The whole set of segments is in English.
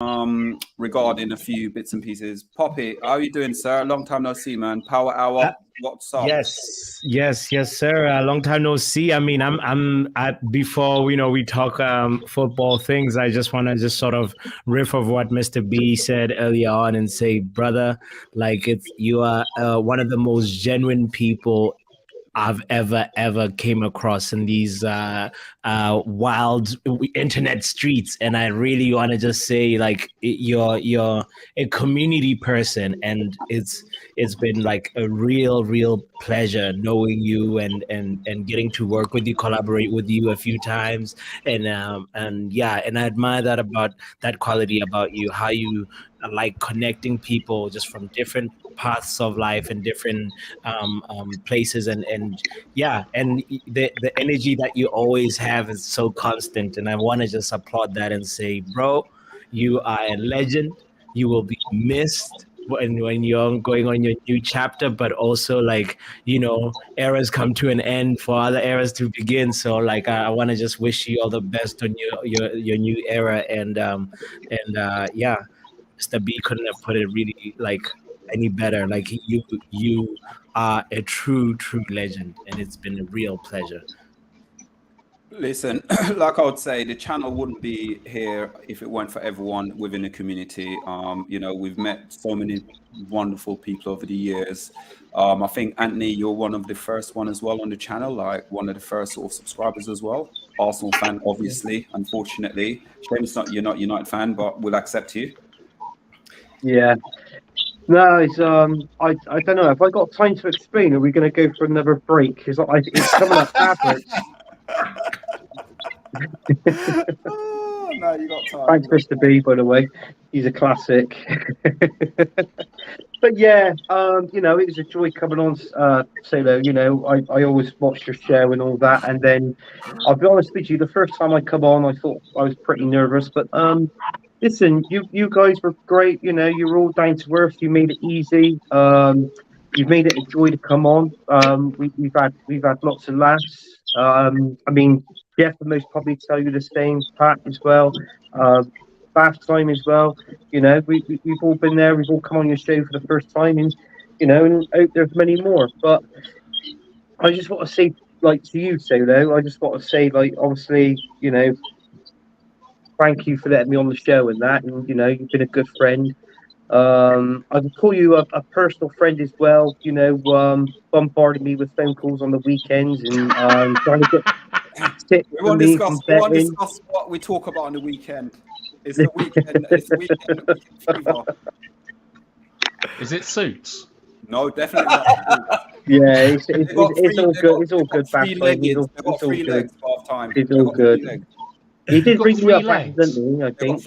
regarding a few bits and pieces. Poppy, how are you doing, sir? Long time no see, man. Power Hour. What's up? Yes, sir. Long time no see. I mean, I'm at before we talk football things. I just want to just sort of riff of what Mr. B said earlier on and say, brother, like you are one of the most genuine people I've ever came across in these wild internet streets, and I really want to just say, like, you're a community person, and it's been like a real pleasure knowing you and getting to work with you, collaborate with you a few times, and I admire that quality about you, how you like connecting people just from different paths of life and different places, and the energy that you always have is so constant, and I want to just applaud that and say, bro, you are a legend. You will be missed when you're going on your new chapter, but also, like, eras come to an end for other eras to begin. So, like, I want to just wish you all the best on your new era, and Mr. B couldn't have put it really like any better. Like, you are a true legend, and it's been a real pleasure. Listen, like I would say, the channel wouldn't be here if it weren't for everyone within the community. We've met so many wonderful people over the years. I think, Anthony, you're one of the first one as well on the channel, like one of the first sort of subscribers as well. Arsenal fan, obviously, unfortunately. Shame you're not United fan, but we'll accept you. Yeah. No, it's I don't know. Have I got time to explain? Are we going to go for another break? It's coming up afterwards. Oh, no, you got time. Thanks, Mr. B, by the way. He's a classic. But yeah, it was a joy coming on solo. I always watched your show and all that, and then I'll be honest with you, the first time I come on, I thought I was pretty nervous, but listen, you guys were great. You were all down to earth. You made it easy. You've made it a joy to come on. We've had lots of laughs. I mean, Jeff would most probably tell you the same, Pat as well. Bath time as well. We've all been there. We've all come on your show for the first time, and and hope there's many more. But I just want to say, like, to you, Solo, I just want to say, like, obviously, thank you for letting me on the show and that, and you've been a good friend. I would call you a personal friend as well. Bombarding me with phone calls on the weekends and trying to get tips we from won't me. discuss what we talk about on the weekend. It's the weekend. It's the weekend fever. Is it Suits? No, definitely not. Yeah, it's all good. It's all good. They've got three legs half time. It's all good. He did bring me up accidentally, I think.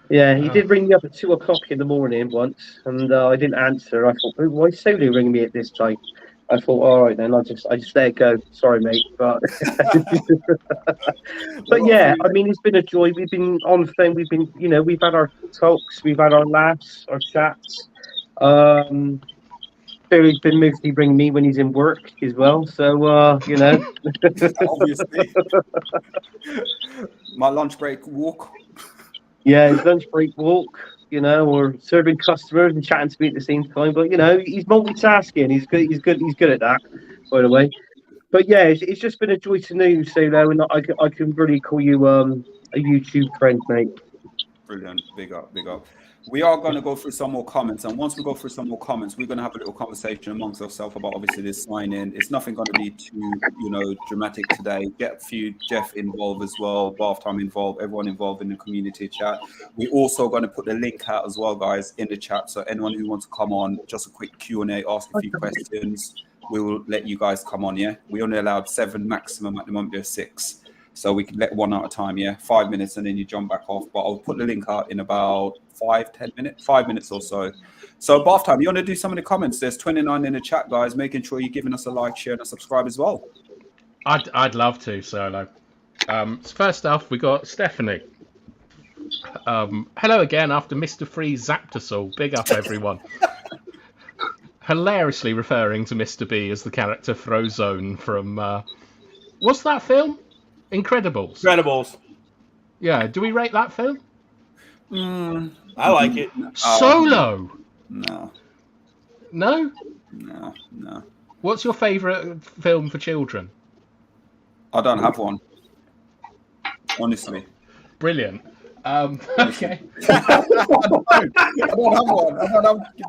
Yeah, he did ring me up at 2:00 in the morning once, and I didn't answer. I thought, why is Solo ringing me at this time? I thought, all right then, I just let it go. Sorry, mate, but but yeah, I mean, it's been a joy. We've been on the phone. We've been, we've had our talks, we've had our laughs, our chats. Solo's been mostly ringing me when he's in work as well. So obviously, my lunch break walk. Yeah, his lunch break walk, or serving customers and chatting to me at the same time. But he's multitasking. He's good at that, by the way. But yeah, it's just been a joy to know you, Solo, and I can really call you a YouTube friend, mate. Brilliant, big up. We are going to go through some more comments, and once we go through some more comments, we're going to have a little conversation amongst ourselves about obviously this sign-in. It's nothing going to be too, dramatic today. Get a few Jeff involved as well, Bath Time involved, everyone involved in the community chat. We're also going to put the link out as well, guys, in the chat. So anyone who wants to come on, just a quick Q&A, ask a few questions. We will let you guys come on. Yeah, we only allowed 7 maximum at the moment. There's 6. So we can let one at a time, 5 minutes, and then you jump back off. But I'll put the link out in about 5 minutes or so. So Bath Time, you want to do some of the comments? There's 29 in the chat, guys. Making sure you're giving us a like, share, and a subscribe as well. I'd love to, Solo. First off, we got Stephanie. Hello again after Mr. Free zapped us all. Big up, everyone. Hilariously referring to Mr. B as the character Frozone from... what's that film? Incredibles. Incredibles. Yeah, do we rate that film? I like it. Solo? No. No? No. What's your favourite film for children? I don't have one. Honestly. Brilliant. Okay. I don't have one. I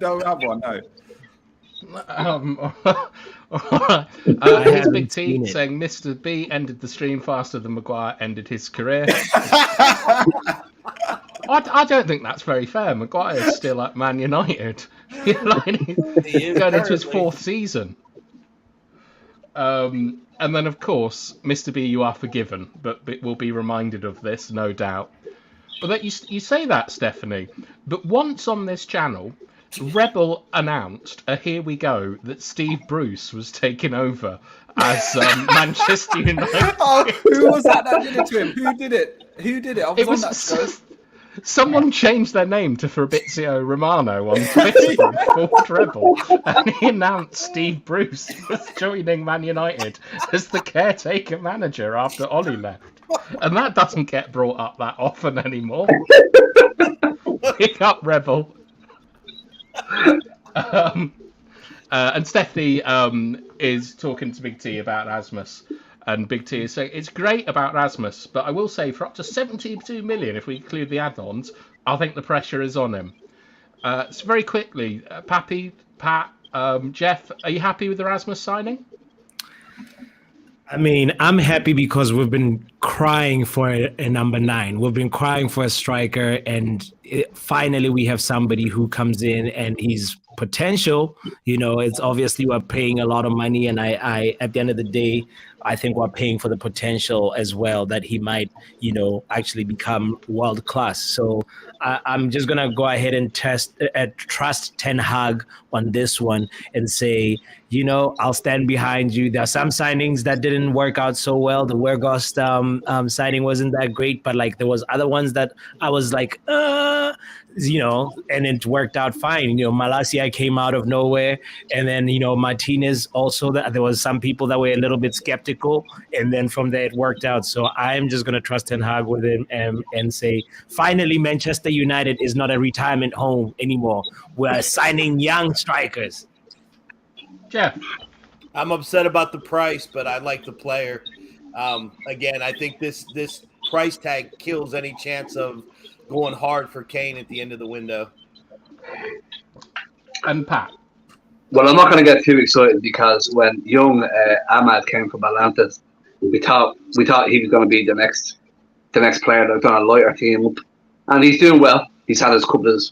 don't have one, no. I Here's Big haven't T seen it. saying Mr. B ended the stream faster than Maguire ended his career. I don't think that's very fair. Maguire's still at Man United. He's going into his fourth season. And then, of course, Mr. B, you are forgiven, but will be reminded of this, no doubt. But that you say that, Stephanie, but once on this channel, Rebel announced here we go that Steve Bruce was taking over as Manchester United. Oh, who was that did it to him? Who did it? I was on that show. Someone changed their name to Fabrizio Romano on Twitter and called Rebel, and he announced Steve Bruce was joining Man United as the caretaker manager after Ollie left. And that doesn't get brought up that often anymore. Pick up, Rebel. And Stephanie is talking to Big T about Rasmus. And Big T is saying, it's great about Rasmus, but I will say for up to 72 million, if we include the add-ons, I think the pressure is on him. So very quickly, Pappy, Pat, Jeff, are you happy with the Rasmus signing? I mean, I'm happy because we've been crying for a number 9. We've been crying for a striker, and finally we have somebody who comes in and he's potential. You know, it's obviously we're paying a lot of money, and I at the end of the day, I think we're paying for the potential as well that he might, you know, actually become world class. So I'm just gonna go ahead and trust Ten Hag on this one and say, you know, I'll stand behind you. There are some signings that didn't work out so well. The Weghorst signing wasn't that great, but like there was other ones that I was like, you know, and it worked out fine. You know, Malacia came out of nowhere, and then, you know, Martinez also. There was some people that were a little bit skeptical, and then from there it worked out. So I'm just gonna trust Ten Hag with him and say, finally, Manchester United is not a retirement home anymore. We're signing young strikers. Jeff, I'm upset about the price, but I like the player. Again, I think this price tag kills any chance of going hard for Kane at the end of the window. and Pat. Well, I'm not going to get too excited because when young Ahmad came from Atlantis, we thought he was going to be the next player that's going to light our team up, and he's doing well. He's had his couple of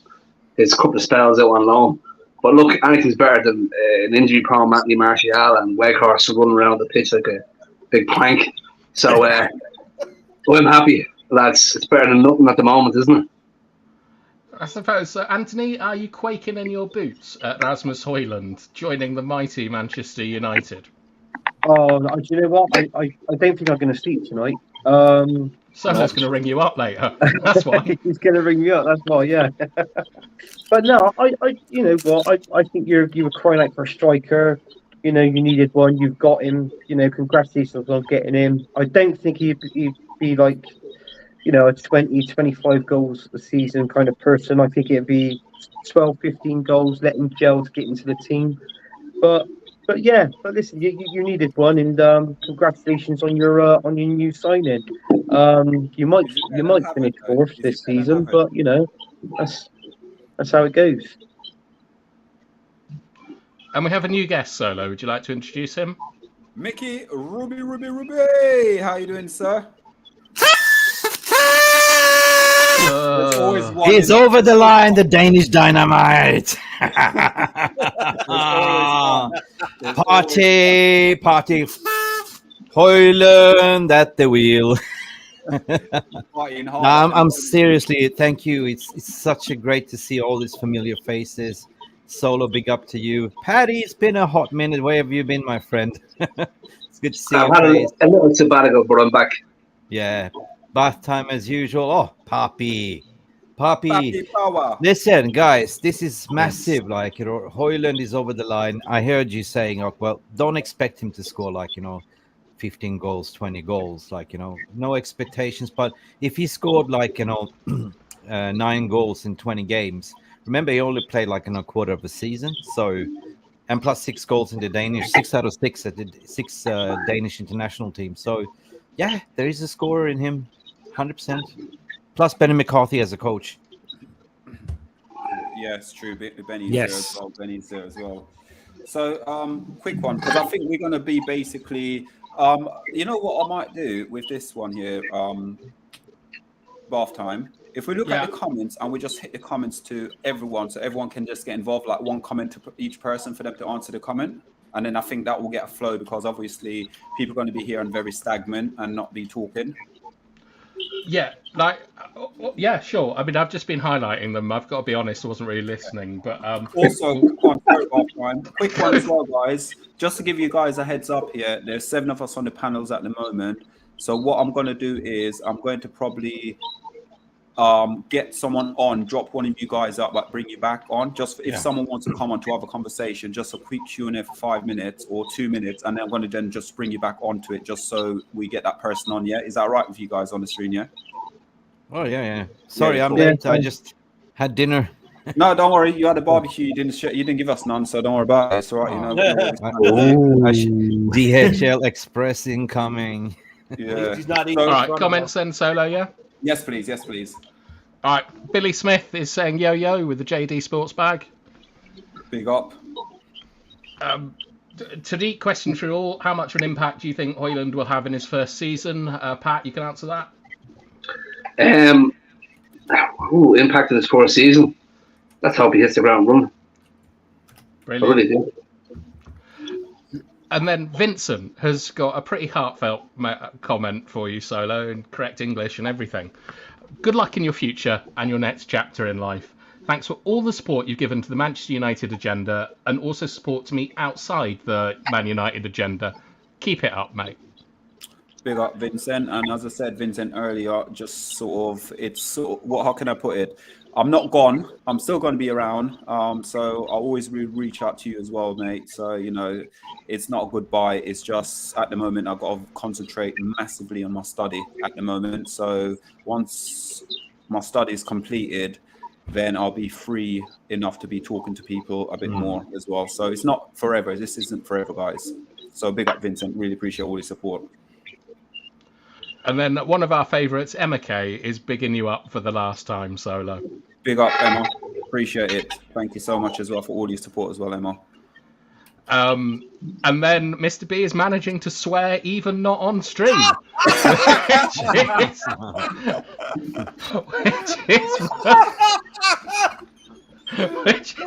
spells out on loan, but look, anything's better than an injury-prone Anthony Martial and Weghorst running around the pitch like a big plank. So I'm happy, lads. It's better than nothing at the moment, isn't it? I suppose. So, Anthony, are you quaking in your boots at Rasmus Højlund joining the mighty Manchester United? Oh, do you know what? I don't think I'm going to sleep tonight. Someone's going to ring you up later. That's why. He's going to ring me up. That's why, yeah. But no, I you know what? I think you were crying out for a striker. You know, you needed one. You've got him. You know, congratulations on getting him. I don't think he'd be like, you know, a 20, 25 goals a season kind of person. I think it'd be 12, 15 goals, let him gel to get into the team. But yeah, but listen, you needed one, and congratulations on your new signing. You might finish fourth this season, but you know, that's how it goes. And we have a new guest, Solo. Would you like to introduce him? Mickey Ruby. How you doing, sir? He's over the line, the Danish dynamite. Party. Højlund at the wheel. No, I'm seriously, thank you. It's such a great to see all these familiar faces. Solo, big up to you. Paddy, it's been a hot minute. Where have you been, my friend? It's good to see you. I've had a little sabbatical, but I'm back. Yeah, bath time as usual. Oh, Papi power. Listen, guys, this is massive. Like, you know, Højlund is over the line. I heard you saying, oh, well, don't expect him to score like, you know, 15 goals, 20 goals. Like, you know, no expectations. But if he scored like, you know, 9 goals in 20 games. Remember, he only played like in a quarter of a season. So, and plus 6 goals in the Danish, 6 out of 6 at the 6 Danish international team. So, yeah, there is a scorer in him, 100%. Plus Benny McCarthy as a coach. Yeah, it's true. Benny's Yes. there as well. Benny's there as well. So, quick one, because I think we're going to be basically, you know what I might do with this one here, bath time. If we look at the comments and we just hit the comments to everyone, so everyone can just get involved, like one comment to each person for them to answer the comment. And then I think that will get a flow, because obviously people are going to be here and very stagnant and not be talking. Yeah, like, yeah, sure. I mean, I've just been highlighting them. I've got to be honest, I wasn't really listening. But also, quick one as well, guys. Just to give you guys a heads up here, there's 7 of us on the panels at the moment. So what I'm going to do is I'm going to probably get someone on, drop one of you guys up, but bring you back on. Just if someone wants to come on to have a conversation, just a quick Q&A for 5 minutes or 2 minutes, and then I'm going to then just bring you back onto it, just so we get that person on. Yeah, is that right with you guys on the screen? Yeah. Oh yeah. Sorry, I'm late. I just had dinner. No, don't worry. You had a barbecue. You didn't give us none, so don't worry about it. It's all right. You know. DHL Express incoming. Yeah. He's not eating. all right, comments then, Solo. Yeah. Yes, please. Yes, please. All right, Billy Smith is saying yo with the JD Sports bag. Big up. Tariq question through all: how much of an impact do you think Højlund will have in his first season? Pat, you can answer that. Impact in his first season. Let's hope he hits the ground running. Brilliant. I really do. And then Vincent has got a pretty heartfelt comment for you, Solo, in correct English and everything. Good luck in your future and your next chapter in life. Thanks for all the support you've given to the Manchester United agenda, and also support to me outside the Man United agenda. Keep it up, mate. Big up, Vincent. And as I said, Vincent, earlier, just how can I put it? I'm not gone. I'm still going to be around. So I'll always reach out to you as well, mate. So, you know, it's not a goodbye. It's just at the moment, I've got to concentrate massively on my study at the moment. So once my study is completed, then I'll be free enough to be talking to people a bit more as well. So it's not forever. This isn't forever, guys. So big up, Vincent. Really appreciate all your support. And then one of our favourites, Emma K, is bigging you up for the last time, Solo. Big up, Emma. Appreciate it. Thank you so much as well for all your support as well, Emma. And then Mr. B is managing to swear even not on stream, which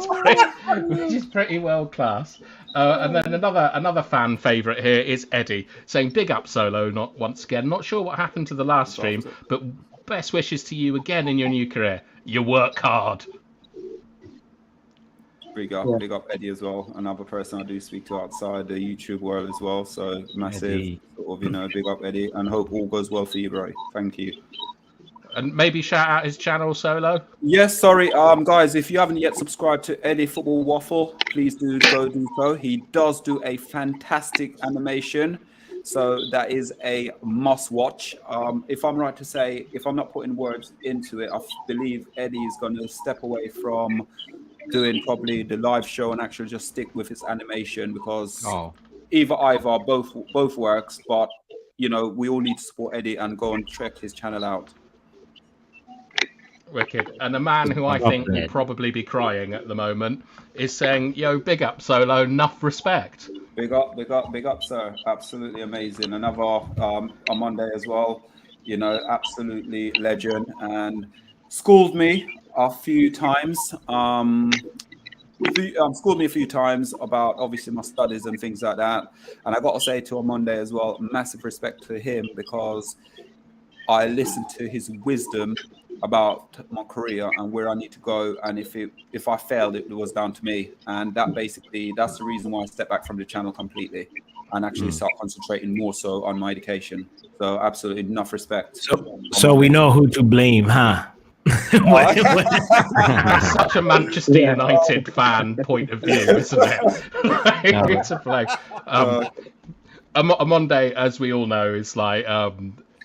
is pretty world class. And then another fan favourite here is Eddie saying, "Big up, Solo." Not once again. Not sure what happened to the last stream, but best wishes to you again in your new career. You work hard. Big up Eddie as well. Another person I do speak to outside the YouTube world as well. So massive, Eddie. sort of, big up Eddie, and hope all goes well for you, bro. Thank you. And maybe shout out his channel, Solo. Yes, sorry, guys. If you haven't yet subscribed to Eddie Football Waffle, please do do so. He does do a fantastic animation, so that is a must watch. If I'm right to say, if I'm not putting words into it, I believe Eddie is going to step away from doing probably the live show and actually just stick with his animation, because either both works. But we all need to support Eddie and go and check his channel out. Wicked. And a man who I think will probably be crying at the moment is saying, "Yo, big up, Solo. Enough respect." Big up, sir. Absolutely amazing. Another on Monday as well. Absolutely legend, and schooled me a few times. Schooled me a few times about obviously my studies and things like that. And I got to say to on Monday as well, massive respect to him, because I listened to his wisdom about my career and where I need to go, and if I failed, it was down to me. And that's the reason why I stepped back from the channel completely and actually start concentrating more so on my education. So absolutely enough respect. So we know who to blame, huh? That's such a Manchester United fan point of view, isn't it? Who to blame? A Monday, as we all know, is like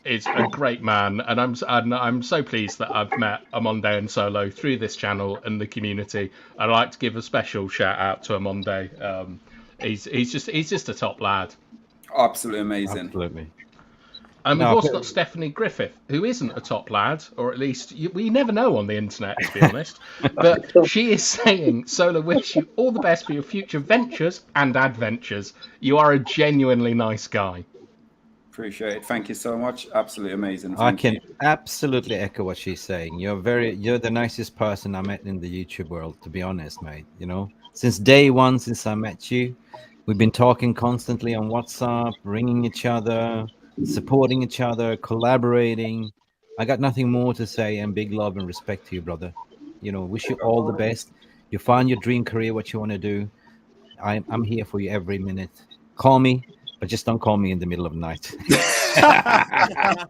is a great man, and I'm so pleased that I've met Amonde and Solo through this channel and the community. I'd like to give a special shout out to Amonde. He's just a top lad. Absolutely amazing. Absolutely. And we've also got Stephanie Griffith, who isn't a top lad, or at least we never know on the internet, to be honest. But she is saying, Sola, wish you all the best for your future ventures and adventures. You are a genuinely nice guy. Appreciate it. Thank you so much. Absolutely amazing. I can absolutely echo what she's saying. You're the nicest person I met in the YouTube world, to be honest, mate. You know, since day one, since I met you, we've been talking constantly on WhatsApp, ringing each other, supporting each other, collaborating. I got nothing more to say, and big love and respect to you, brother. You know, wish you all the best. You find your dream career, what you want to do. I'm here for you every minute. Call me, but just don't call me in the middle of the night. Yeah.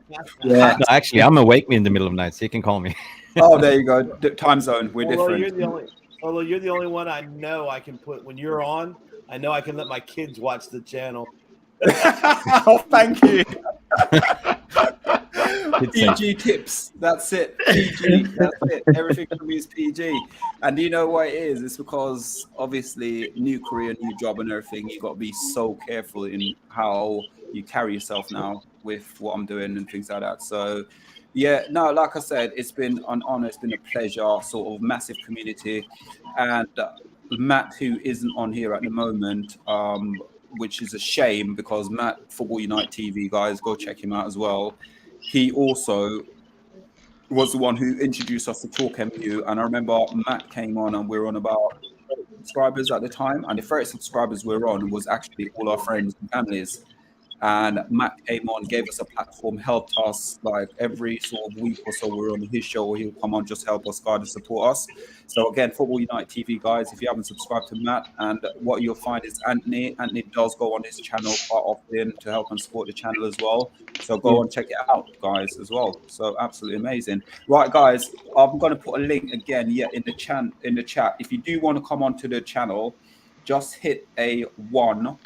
No, actually, I'm awake in the middle of the night, so you can call me. Oh, there you go. Time zone. We're different. You're the only one I know I can put when you're on. I know I can let my kids watch the channel. Oh, thank you. PG tips. That's it. PG. That's it. Everything for me is PG. And you know what it is? It's because obviously new career, new job, and everything. You got to be so careful in how you carry yourself now with what I'm doing and things like that. So, yeah, no, like I said, it's been an honor. It's been a pleasure. Sort of massive community, and Matt, who isn't on here at the moment, which is a shame because Matt, Football United TV, guys, go check him out as well. He also was the one who introduced us to Talk MU. And I remember Matt came on and we were on about 30 subscribers at the time. And the 30 subscribers we were on was actually all our friends and families. And Matt came on, gave us a platform, helped us like every sort of week or so we're on his show, or he'll come on, just help us, guide and support us. So again, Football United TV, guys, if you haven't subscribed to Matt, and what you'll find is Anthony does go on his channel quite often to help and support the channel as well. So go and check it out, guys, as well. So absolutely amazing. Right, guys, I'm going to put a link again, in the chat. If you do want to come onto the channel, just hit a 1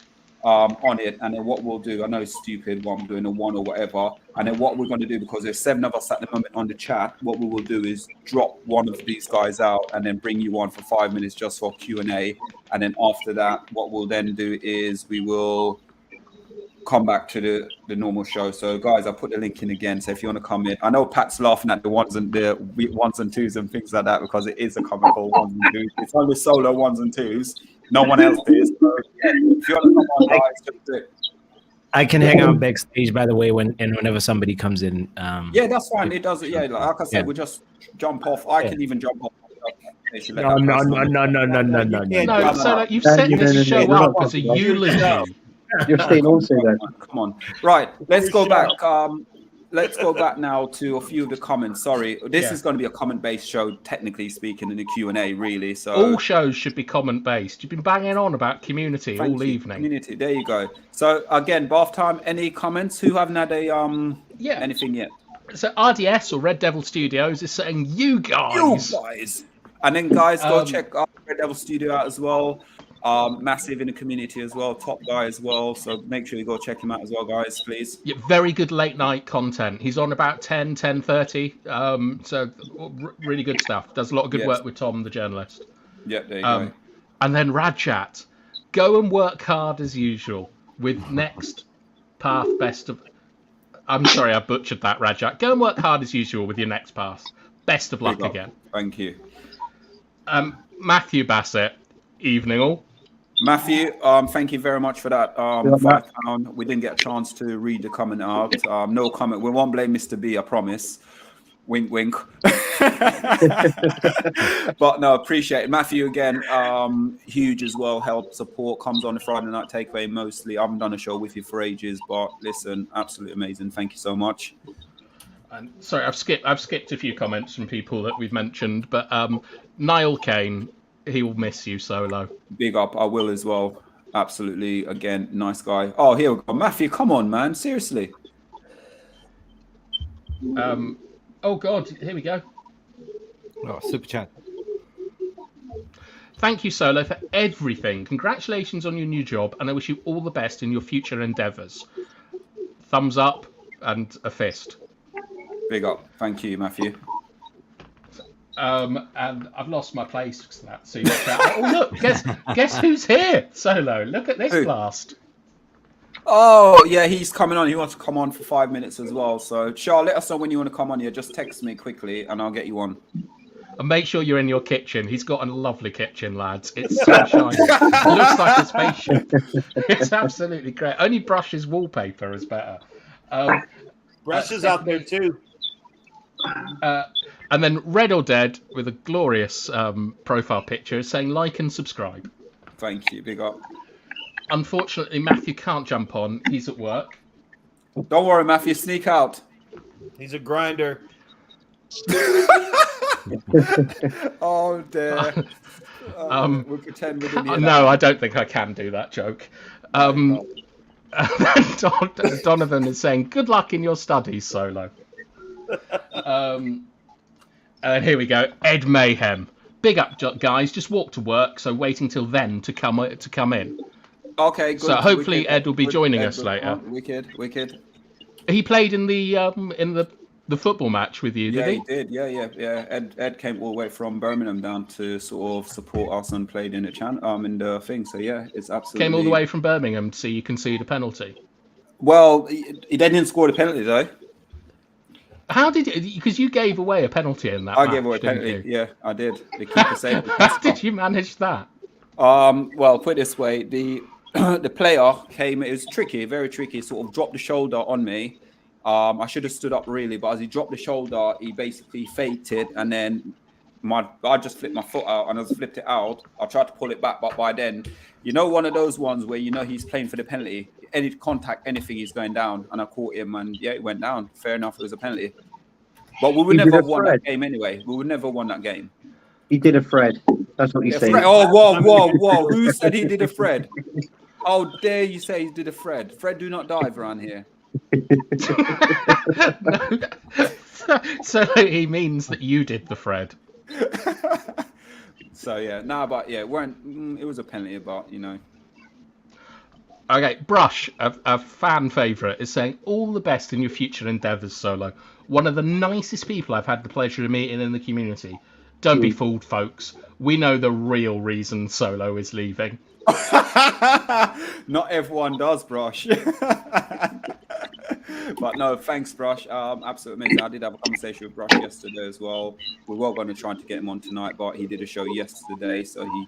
on it, and then what we'll do, I know it's stupid what I'm doing, a 1 or whatever, and then what we're going to do, because there's 7 of us at the moment on the chat, what we will do is drop one of these guys out and then bring you on for 5 minutes just for Q&A, and then after that what we'll then do is we will come back to the normal show. So guys, I'll put the link in again, so if you want to come in, I know Pat's laughing at the ones and twos and things like that, because it is a comical 1s and 2s. It's only solo 1s and 2s. No one else is. So, yeah, if you want to come on, guys, just do it. I can hang out backstage, by the way, whenever somebody comes in. Yeah, that's fine. It does. Yeah, like I said, we'll just jump off. I can even jump off. No. So you've set this show up as a eulogy. You're staying also then. Come on. Right, let's go back. Let's go back now to a few of the comments. Sorry, this is going to be a comment-based show, technically speaking, in the Q&A, really. So all shows should be comment-based. You've been banging on about community all evening. Community, there you go. So again, bath time. Any comments? Who haven't had anything yet? So RDS or Red Devil Studios is saying you guys. And then guys, go check Red Devil Studio out as well. Massive in the community as well, top guy as well, so make sure you go check him out as well, guys, please. Yeah, very good late night content. He's on about 10:30, so really good stuff. Does a lot of good work with Tom, the journalist. Yeah, there you go. And then Radchat, go and work hard as usual with next path best of. I'm sorry, I butchered that, Radchat. Go and work hard as usual with your next path. Best of luck again. Thank you. Matthew Bassett, evening all. Matthew, thank you very much for that. £5. We didn't get a chance to read the comment out. No comment. We won't blame Mr. B, I promise. Wink, wink. But no, appreciate it. Matthew, again, huge as well. Help, support, comes on the Friday night takeaway mostly. I haven't done a show with you for ages, but listen, absolutely amazing. Thank you so much. And sorry, I've skipped a few comments from people that we've mentioned, but Niall Kane, he will miss you, Solo. Big up, I will as well. Absolutely, again, nice guy. Oh, here we go. Matthew, come on, man. Seriously. Oh, God, here we go. Oh, super chat. Thank you, Solo, for everything. Congratulations on your new job, and I wish you all the best in your future endeavours. Thumbs up, and a fist. Big up. Thank you, Matthew. And I've lost my place for that. So oh look, guess who's here? Solo. Look at this blast. Oh yeah, he's coming on. He wants to come on for 5 minutes as well. So Charles, let us know when you want to come on here. Just text me quickly and I'll get you on. And make sure you're in your kitchen. He's got a lovely kitchen, lads. It's so shiny. It looks like a spaceship. It's absolutely great. Only Brush's wallpaper is better. Brush is out there too. And then Red or Dead with a glorious profile picture saying like and subscribe. Thank you. Big up. Unfortunately, Matthew can't jump on. He's at work. Don't worry, Matthew. Sneak out. He's a grinder. Oh dear. We'll pretend we didn't. No, I don't think I can do that joke. Donovan is saying, "Good luck in your studies, Solo." And here we go. Ed Mayhem. Big up, guys. Just walked to work, so waiting till then to come in. Okay, good. So hopefully wicked. Ed will be joining us good. later. Wicked. He played in the football match with you, did he? He did. Yeah. Ed came all the way from Birmingham down to sort of support us and played in the thing. So yeah, it's absolutely. Came all the way from Birmingham to see you concede a penalty. Well, he didn't score the penalty though. How did you? Because you gave away a penalty in that match. I gave away a penalty. You? Yeah, I did. The keeper saved it. How did you manage that? Well, put it this way, the player came. It was tricky, very tricky. Sort of dropped the shoulder on me. I should have stood up really, but as he dropped the shoulder, he basically faked it, and then I just flipped my foot out, and as I flipped it out, I tried to pull it back, but by then, one of those ones where he's playing for the penalty. Any contact, anything, he's going down, and I caught him, and yeah, it went down. Fair enough, it was a penalty. But we would never have won that game anyway. We would never have won that game. He did a Fred. That's what you say. Oh, whoa! Who said he did a Fred? How dare you say he did a Fred? Fred do not dive around here. So he means that you did the Fred. So yeah, but yeah, it was a penalty, but Okay, Brush, a fan favourite, is saying all the best in your future endeavours, Solo. One of the nicest people I've had the pleasure of meeting in the community. Don't be fooled, folks. We know the real reason Solo is leaving. Not everyone does, Brush. But no, thanks, Brush. Absolutely amazing. I did have a conversation with Brush yesterday as well. We were going to try to get him on tonight, but he did a show yesterday, so he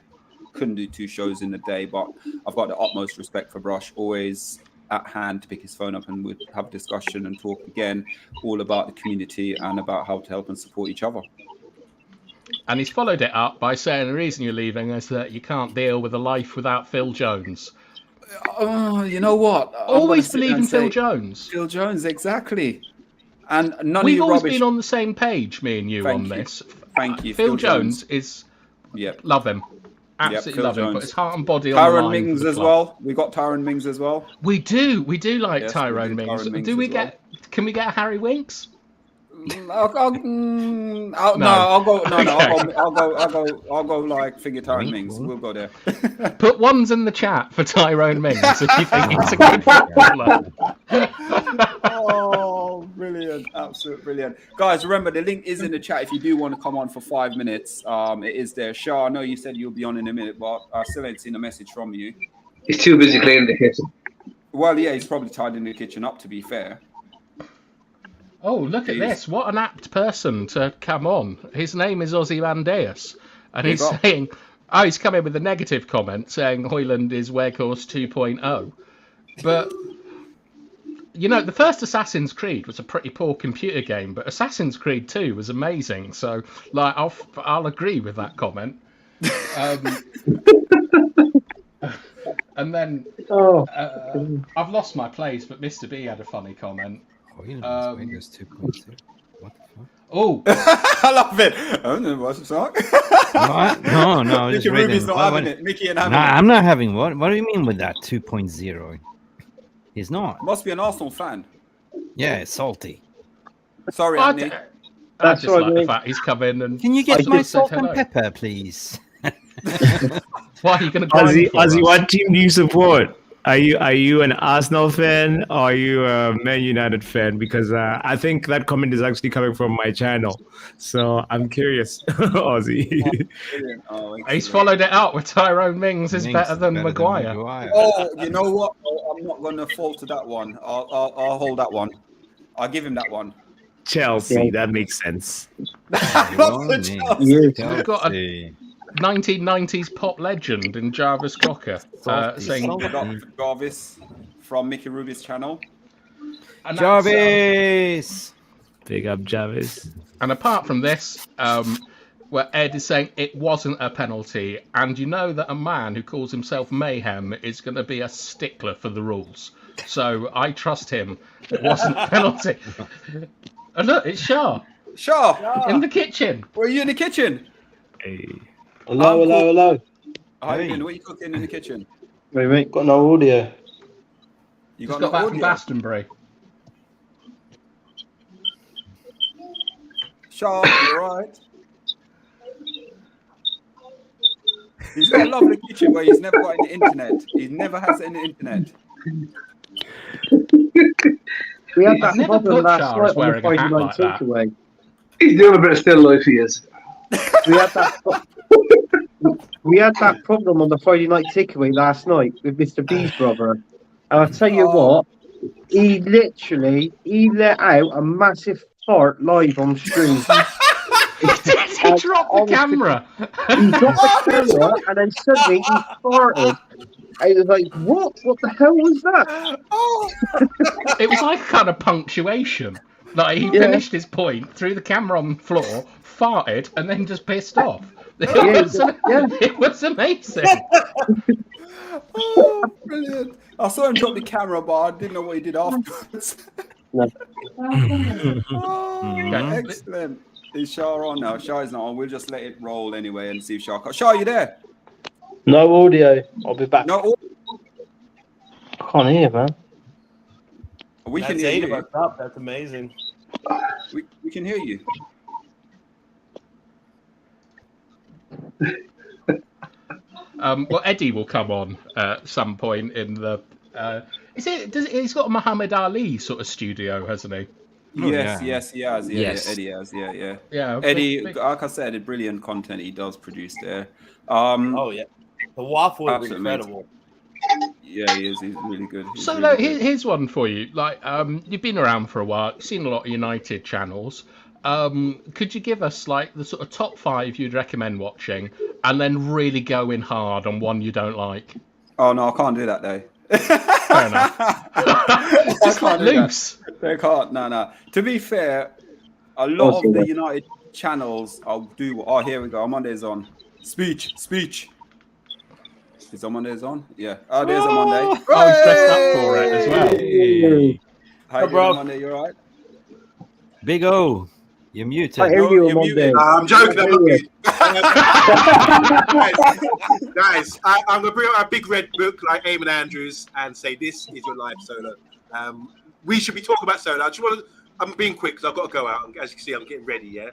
couldn't do 2 shows in a day. But I've got the utmost respect for Brush. Always at hand to pick his phone up and we'd have a discussion and talk again all about the community and about how to help and support each other. And he's followed it up by saying the reason you're leaving is that you can't deal with a life without Phil Jones. You know what? Always believe in Phil Jones. Phil Jones, exactly. And none We've of always rubbish... been on the same page, me and you, on this. Thank you. Phil Jones is... Yep. Love him. Absolutely love him. Jones. Put his heart and body on the Tyrone line. Mings as well. We got Tyrone Mings as well. We do like Tyrone Mings. Do we get? Can we get Harry Winks? I'll go like finger Tyrone Mings. We'll go there. Put ones in the chat for Tyrone Mings if you think he's a good footballer. Oh, brilliant. Absolutely brilliant. Guys, remember the link is in the chat if you do want to come on for 5 minutes. It is there. Shah, I know you said you'll be on in a minute, but I still ain't seen a message from you. He's too busy cleaning the kitchen. Well, yeah, he's probably tidying the kitchen up, to be fair. Oh, look at this. What an apt person to come on. His name is Ozymandias. And he's saying, he's come in with a negative comment saying Højlund is Weghorst 2.0. But, the first Assassin's Creed was a pretty poor computer game, but Assassin's Creed 2 was amazing. So, I'll agree with that comment. And then, I've lost my place, but Mr. B had a funny comment. Windows 2.0. What the fuck? Oh, I love it. I don't know what's the song. No. Mickey Ruby's not having it. Mickey and having it. I'm not having what? What do you mean with that 2.0? He's not. Must be an Arsenal fan. Yeah, it's salty. Sorry, Anthony. I just like the fact he's come in and. Can you get my salt and pepper, please? Why are you going to go? Ozzy, what team do you support? Are you an Arsenal fan or are you a Man United fan? Because I think that comment is actually coming from my channel, so I'm curious, Ozzy. Brilliant. Oh, He's excellent. followed it up with Tyrone Mings is Mings better is than better Maguire. Oh, you know what? I'm not going to falter that one. I'll hold that one. I'll give him that one. Chelsea, that makes sense. We've got a 1990s pop legend in Jarvis Cocker saying Big up for Jarvis from Mickey Ruby's channel. and Jarvis. Big up Jarvis. And apart from this, where Ed is saying it wasn't a penalty, and you know that a man who calls himself Mayhem is going to be a stickler for the rules. So I trust him. It wasn't a penalty. And look, it's Shah. Shah! In the kitchen. Were you in the kitchen? Hey. Hello. How you doing? What are you cooking in the kitchen? Wait, mate, got no audio. You Just got got no back from audio? Glastonbury. Shah, you alright? He's got a lovely kitchen where he's never got any internet. He never has any internet. We had that I've never problem put last Shah night as on the wearing a Friday hat night like that. takeaway. He's doing a bit of still life, he is. We had that. We had that problem on the Friday night takeaway last night with Mr. B's brother. And I'll tell you what, he let out a massive fart live on stream. He dropped the camera. He dropped the camera and then suddenly he farted. I was like, what? What the hell was that? It was like a kind of punctuation. Like he finished his point, threw the camera on the floor, farted, and then just pissed off. It was amazing. Oh, brilliant. I saw him drop the camera, but I didn't know what he did afterwards. Excellent. Is Shah on now? Shah is not on. We'll just let it roll anyway and see if Shah... Shah, are you there? No audio. I'll be back. No audio. I can't hear, man. We can That's hear 8 you. of us up. That's amazing. We can hear you. Well, Eddie will come on at some point in the. He's got a Muhammad Ali sort of studio, hasn't he? Yes, he has. Yeah, Eddie has. Yeah. Eddie, like I said, the brilliant content he does produce there. Oh yeah, the waffle is absolutely incredible. Yeah, he is. He's really good. So really good. here's one for you. Like, you've been around for a while, you've seen a lot of United channels. Could you give us like the sort of top 5 you'd recommend watching, and then really go in hard on one you don't like? Oh no, I can't do that though. Fair enough. Just let loose. They can't. No. To be fair, a lot of the United channels I'll do. Oh, here we go. Monday's on. Speech. Is Monday's on? Yeah. Oh, there's a Monday. Oh, he's dressed up for it as well. Hey. Hi, bro. Monday, you all right? Big O, you're muted. I hear you on Monday. I'm joking. I'm not muted. Guys, I'm going to bring out a big red book like Eamon Andrews and say, this is your life, Solo. We should be talking about Solo. I'm being quick because I've got to go out. As you can see, I'm getting ready, yeah?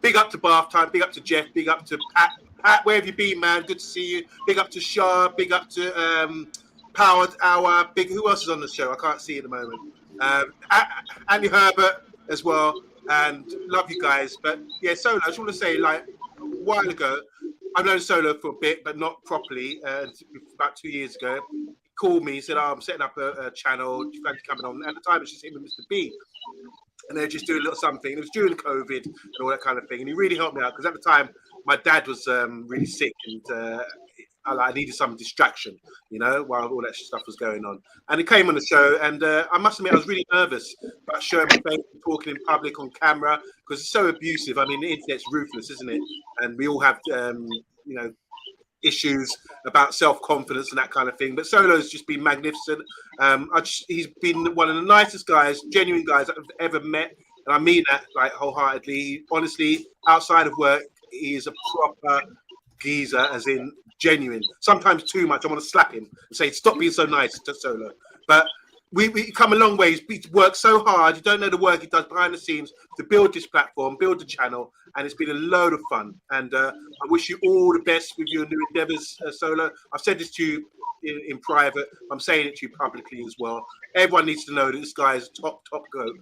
Big up to Bath Time. Big up to Jeff. Big up to Pat. Pat, where have you been, man? Good to see you. Big up to Shah. Big up to Powered Hour. Who else is on the show? I can't see at the moment. Andy Herbert as well. And love you guys. But yeah, Solo, I just want to say, like, a while ago, I've known Solo for a bit, but not properly. About 2 years ago, he called me, said, I'm setting up a channel. Do you fancy coming on? At the time, it's just him and Mr. B. And they're just doing a little something. It was during COVID and all that kind of thing. And he really helped me out because at the time, my dad was really sick and I needed some distraction, you know, while all that stuff was going on. And he came on the show, and I must admit, I was really nervous about showing my face and talking in public on camera because it's so abusive. I mean, the internet's ruthless, isn't it? And we all have, issues about self-confidence and that kind of thing. But Solo's just been magnificent. He's been one of the nicest guys, genuine guys I've ever met. And I mean that like wholeheartedly. Honestly, outside of work, he is a proper geezer, as in genuine. Sometimes too much. I want to slap him and say, stop being so nice to Solo. But we come a long way. He's worked so hard. You don't know the work he does behind the scenes to build this platform, build the channel, and it's been a load of fun. And I wish you all the best with your new endeavors, Solo. I've said this to you in private. I'm saying it to you publicly as well. Everyone needs to know that this guy is top goat.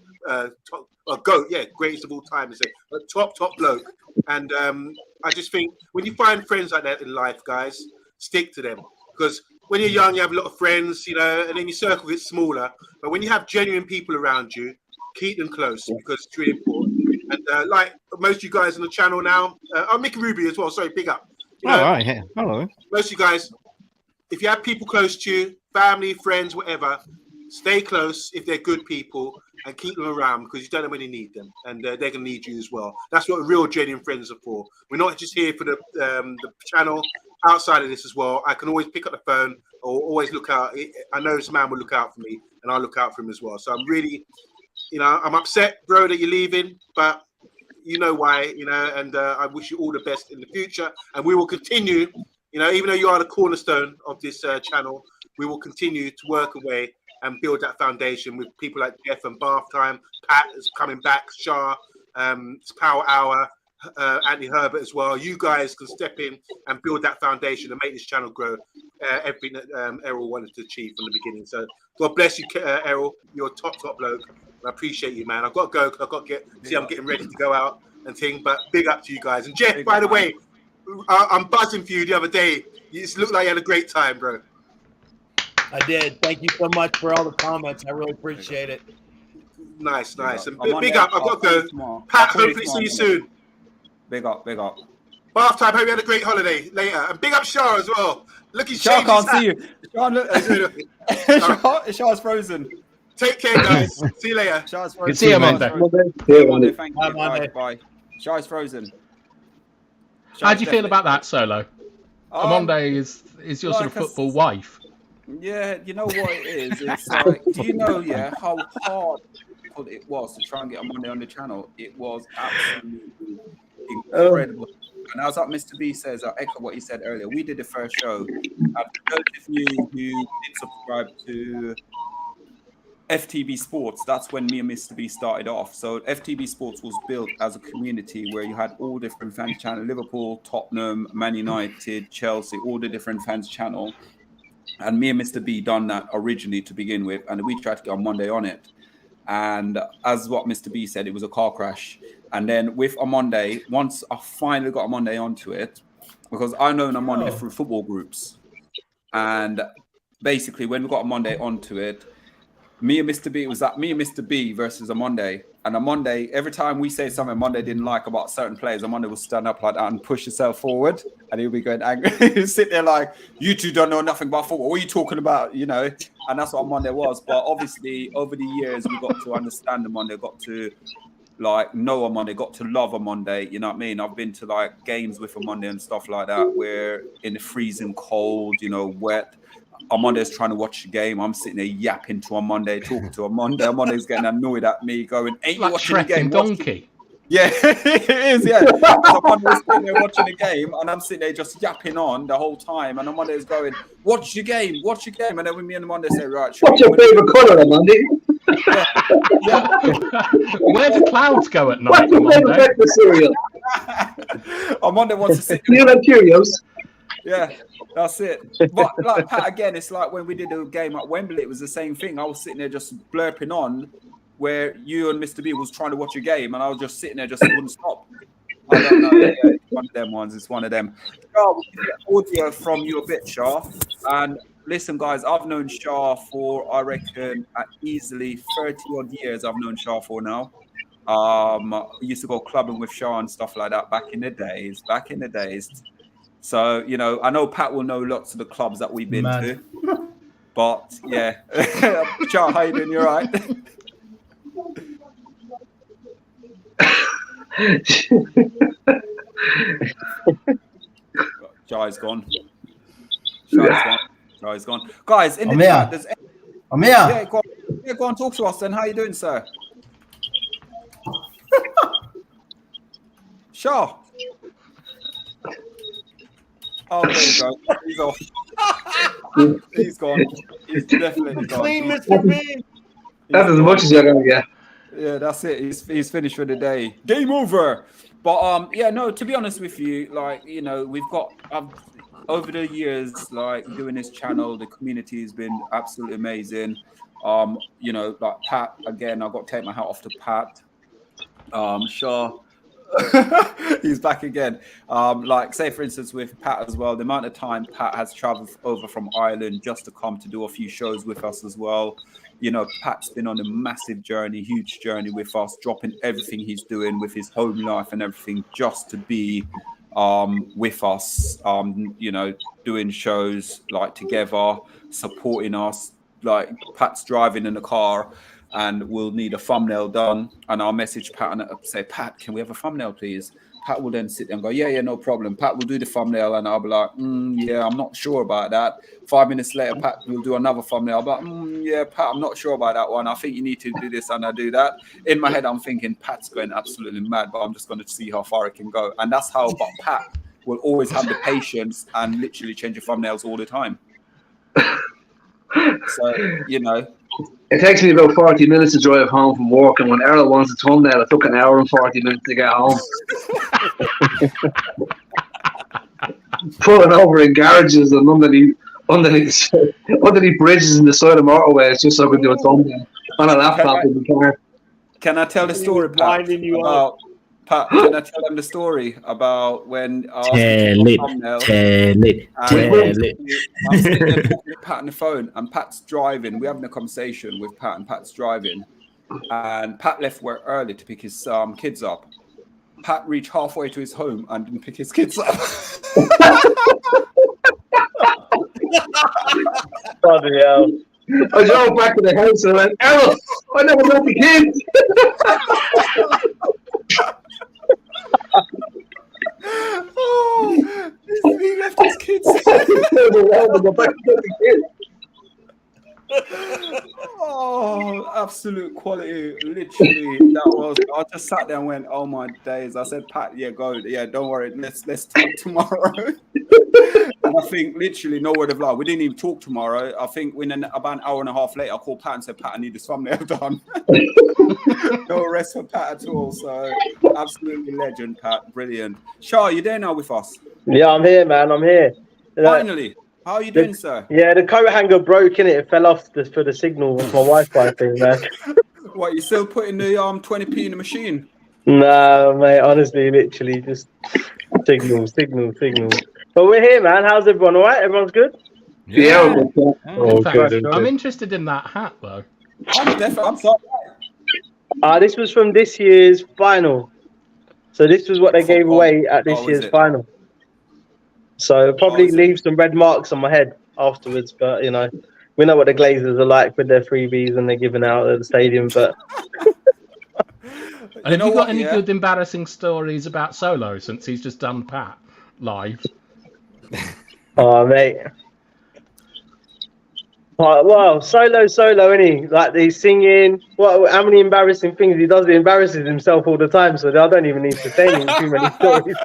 Goat, yeah, greatest of all time. Is a top bloke. And I just think when you find friends like that in life, guys, stick to them, because when you're young, you have a lot of friends, and then your circle gets smaller. But when you have genuine people around you, keep them close, because it's really important. And like most of you guys on the channel now, Mickey Ruby as well. Sorry, big up. Right, yeah. Hello. Most of you guys, if you have people close to you, family, friends, whatever, stay close if they're good people and keep them around, because you don't know when you need them, and they're going to need you as well. That's what real genuine friends are for. We're not just here for the channel. Outside of this as well, I can always pick up the phone or always look out. I know this man will look out for me, and I'll look out for him as well. So I'm really, I'm upset, bro, that you're leaving, but you know why, and I wish you all the best in the future. And we will continue, even though you are the cornerstone of this channel, we will continue to work away and build that foundation with people like Jeff and Bath Time. Pat is coming back, Shah, it's Power Hour. Anthony Herbert as well. You guys can step in and build that foundation and make this channel grow. Everything that Errol wanted to achieve from the beginning. So God bless you, Errol. You're a top bloke. I appreciate you, man. I've got to go because I've got to I'm getting ready to go out and thing. But big up to you guys. And Jeff, by the way, I'm buzzing for you the other day. You just looked like you had a great time, bro. I did. Thank you so much for all the comments. I really appreciate it. Nice. And big up. I've got to go. Pat, hopefully see you soon. Big up. Bath Time, hope you had a great holiday later. And big up Shah as well. Look, he's Shah changed can't see you. Shah's frozen. Take care, guys. See you later. Shah's frozen. See you, Monday. Thank you. Bye. Shah's frozen. How do you feel about that, Solo? Monday is your sort of football wife. Yeah, you know what it is? It's like, do you know, how hard it was to try and get a Monday on the channel? It was absolutely incredible. And as Mr. B says, I echo what he said earlier. We did the first show. And those of you who did subscribe to FTB Sports, that's when me and Mr. B started off. So FTB Sports was built as a community where you had all different fans channel: Liverpool, Tottenham, Man United, Chelsea, all the different fans channel. And me and Mr. B done that originally to begin with, and we tried to get on Monday on it. And as what Mr. B said, it was a car crash. And then with a Monday, once I finally got a Monday onto it, because I know a Monday through football groups. And basically, when we got a Monday onto it, me and Mr. B, it was me and Mr. B versus a Monday. And a Monday, every time we say something Monday didn't like about certain players, a Monday will stand up like that and push himself forward. And he'll be going angry. He'll sit there like, you two don't know nothing about football. What are you talking about? And that's what a Monday was. But obviously, over the years, we got to understand the Monday, got to know a Monday, got to love a Monday. You know what I mean? I've been to games with a Monday and stuff like that, where in the freezing cold, wet. A Monday's trying to watch the game. I'm sitting there yapping to a Monday, talking to a Monday. A Monday's getting annoyed at me, going, "Ain't you watching the game?" Donkey. Yeah, it is. Yeah, so Monday's sitting there watching the game, and I'm sitting there just yapping on the whole time. And the Monday's going, "Watch your game, watch your game." And then with me and the Monday say, "Right, what's your favorite color, Monday?" Yeah. Where do clouds go at night? What's your favorite breakfast cereal? A Monday wants to sit. You have Cheerios. Yeah, that's it. But Pat, again, it's like when we did a game at Wembley, it was the same thing. I was sitting there just blurping on, where you and Mr. B was trying to watch a game, and I was just sitting there, just wouldn't stop. I don't know. Yeah, it's one of them ones. It's one of them. Shah, we can get audio from you a bit, Shah. And listen, guys, I've known Shah for, I reckon, easily 30-odd years. I've known Shah for now. I used to go clubbing with Shah and stuff like that back in the days. So, I know Pat will know lots of the clubs that we've been to. But, yeah. Shah, how you doing? You all right? Shah's gone. Guys, in the chat, there's... I'm here. Yeah, go on, talk to us then. How you doing, sir? Shah. Oh, there you go. He's off. He's gone. He's definitely gone. Clean, Mr. B. That's as much as you're gonna get. Yeah, that's it. He's finished for the day. Game over. But yeah, no. To be honest with you, like we've got over the years, like doing this channel, the community has been absolutely amazing. Like Pat again, I've got to take my hat off to Pat. Sure. He's back again. Like say for instance with Pat as well, the amount of time Pat has traveled over from Ireland just to come to do a few shows with us as well. Pat's been on a massive journey, huge journey with us, dropping everything he's doing with his home life and everything just to be with us, doing shows like together, supporting us. Like Pat's driving in the car and we'll need a thumbnail done, and I'll message Pat and I'll say, Pat, can we have a thumbnail please? Pat will then sit there and go, yeah, no problem. Pat will do the thumbnail and I'll be like, yeah, I'm not sure about that. 5 minutes later, Pat will do another thumbnail. But yeah, Pat, I'm not sure about that one. I think you need to do this and I do that. In my head, I'm thinking Pat's going absolutely mad, but I'm just going to see how far it can go. And that's how, but Pat will always have the patience and literally change your thumbnails all the time. So, It takes me about 40 minutes to drive home from work, and when Errol wants a thumbnail, it took an hour and 40 minutes to get home. Pulling over in garages and underneath bridges in the side of motorways just so I could do a thumbnail on a laptop in the car. Can I tell the story, Pat? Pat, can I tell them the story about when I was Tell it. I'm sitting there talking to Pat on the phone, and Pat's driving. We're having a conversation with Pat, and Pat's driving. And Pat left work early to pick his kids up. Pat reached halfway to his home and didn't pick his kids up. Bloody hell. I drove back to the house and I went, Errol, I never met the kids. Oh, he left his kids. Oh, absolute quality. Literally, that was. I just sat there and went, "Oh my days!" I said, "Pat, yeah, go, yeah, don't worry. Let's talk tomorrow." And I think literally no word of lie. We didn't even talk tomorrow. I think about an hour and a half later, I called Pat and said, "Pat, I need this thumbnail done." No rest for Pat at all. So absolutely legend, Pat. Brilliant. Shah, you there now with us? Yeah, I'm here, man. I'm here. Finally. How are you doing, sir? Yeah, the coat hanger broke, innit? It fell off for the signal with my Wi-Fi thing, man. What, you still putting the 20p in the machine? No, mate, honestly, literally just signal. But we're here, man. How's everyone? All right? Everyone's good? Yeah. Good. I'm interested in that hat, though. I'm sorry. This was from this year's final. So this was what they gave away at this year's final. So probably leave some red marks on my head afterwards, but we know what the Glazers are like with their freebies and they're giving out at the stadium. But have you got any good embarrassing stories about Solo since he's just done Pat live? Oh, mate. Well, Solo, isn't he? Like the singing. How many embarrassing things he does? He embarrasses himself all the time, so I don't even need to say too many stories.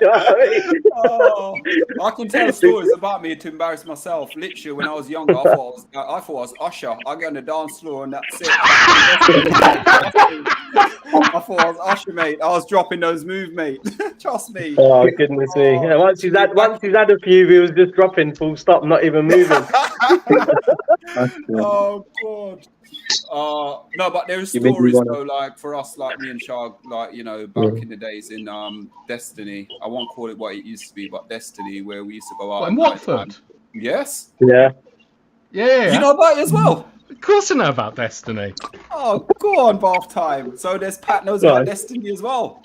I can tell stories about me to embarrass myself. Literally, when I was younger, I thought I was Usher. I get on the dance floor and that's it. I thought I was Usher, mate. I was dropping those moves, mate. Trust me. Oh goodness me! Yeah, once he's had a few, he was just dropping full stop, not even moving. Oh god. No, but there's stories though, like for us, like me and Shah, like back in the days in Destiny. I won't call it what it used to be, but Destiny, where we used to go out. In Watford. Yes. Yeah. You know about it as well. Of course I know about Destiny. Oh, go on, bath time. So there's Pat knows about Destiny as well.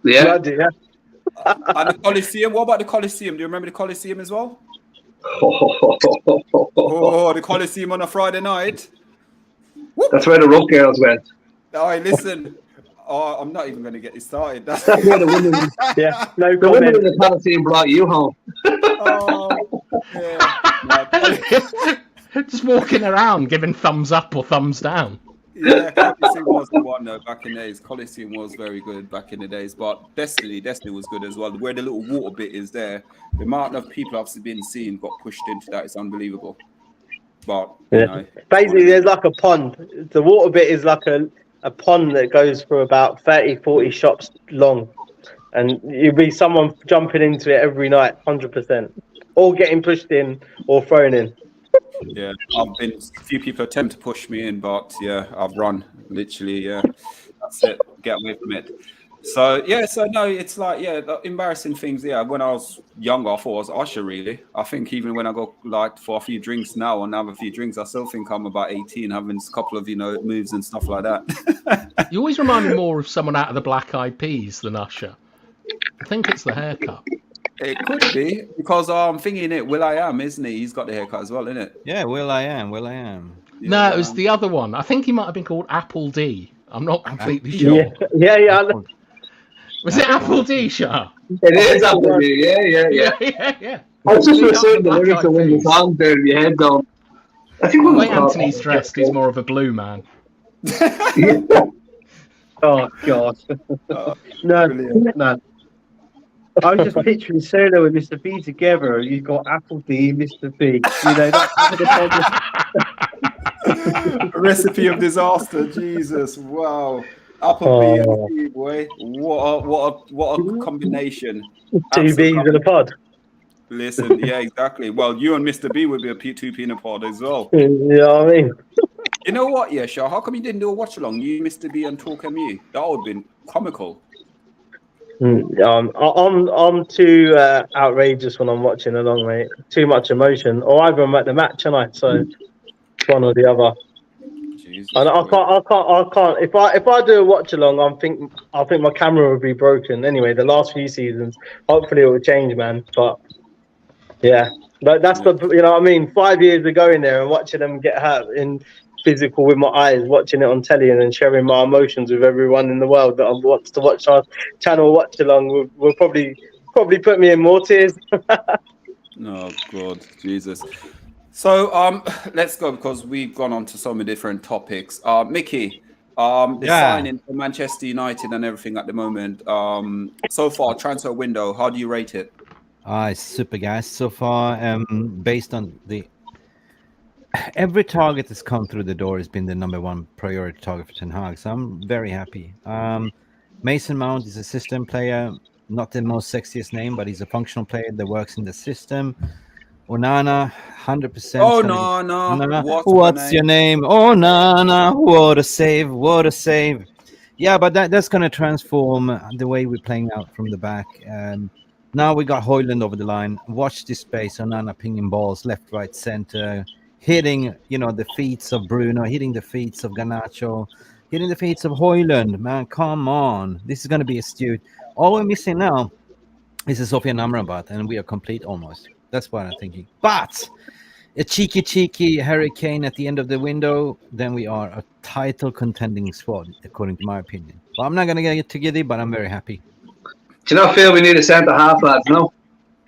Yeah. And the Coliseum. What about the Coliseum? Do you remember the Coliseum as well? Oh, the Coliseum on a Friday night. That's where the rough girls went. Oh, listen. Oh, I'm not even going to get you started. That's where the women. Yeah, no the women in the Coliseum brought you home. Oh, yeah. Just walking around giving thumbs up or thumbs down. Yeah, Coliseum was the one though back in the days. Coliseum was very good back in the days, but Destiny was good as well. Where the little water bit is there, the amount of people I've been seeing got pushed into that is unbelievable. But Yeah. you know, Basically, there's like a pond. The water bit is like a pond that goes for about 30, 40 shops long. And you'll be someone jumping into it every night, 100%. Or getting pushed in or thrown in. yeah, I've been a few people attempt to push me in, but yeah, I've run literally. Yeah, that's it. Get away from it. So yeah, so no, it's like the embarrassing things. Yeah, when I was younger, I thought I was Usher. Really, I think even when I go like for a few drinks now and have a few drinks, I still think I'm about 18, having a couple of moves and stuff like that. You always remind me more of someone out of the Black Eyed Peas than Usher. I think it's the haircut. It could be because I'm thinking it. Will I Am, isn't he? He's got the haircut as well, isn't it? Yeah, Will I Am. Yeah, No, it was the other one. I think he might have been called Apple D. I'm not completely sure. Yeah. Was it Apple D, Shah? It is Apple D, yeah. Yeah. I was just reciting the lyrics of one of the songs there in your head, though. I think The way Anthony's dressed, he's more of a blue man. Oh, God. No. I was just picturing Solo and Mr. B together. You've got Apple D, Mr. B. You know, that's A recipe of disaster. Jesus, wow. Apple B and B, boy. What a combination. Two B's in a pod. Listen, yeah, exactly. Well, you and Mr. B would be a two-P in a pod as well. You know what I mean? You know what, yeah, Shah? How come you didn't do a watch-along? You, Mr. B and Talk MU? That would have been comical. I'm too outrageous when I'm watching along, mate. Too much emotion. Or either I'm at the match, and so one or the other. Jesus, and I can't. If I do a watch along, I think my camera would be broken. Anyway, the last few seasons, hopefully it will change, man. But yeah, that's the you know what I mean. 5 years ago in there and watching them get hurt in physical with my eyes, watching it on telly and then sharing my emotions with everyone in the world that wants to watch our channel watch along will probably put me in more tears. Oh God, Jesus. So let's go because we've gone on to so many different topics. Mickey, the signing for Manchester United and everything at the moment. So far, transfer window, how do you rate it? It's super, guys. So far, based on every target that's come through the door has been the number one priority target for Ten Hag. So I'm very happy. Mason Mount is a system player, not the most sexiest name, but he's a functional player that works in the system. Onana, 100%. Oh, no. What's your name? Onana, what a save, what a save. Yeah, but that's going to transform the way we're playing out from the back. Now we got Højlund over the line. Watch this space. Onana pinging balls left, right, center. Hitting, the feet of Bruno, hitting the feet of Garnacho, hitting the feet of Højlund. Man, come on. This is going to be astute. All we're missing now is a Sofia Amrabat, and we are complete almost. That's what I'm thinking. But a cheeky Harry Kane at the end of the window, then we are a title contending squad, according to my opinion. Well, I'm not going to get too giddy, but I'm very happy. Do you not feel we need a centre half, lads? No?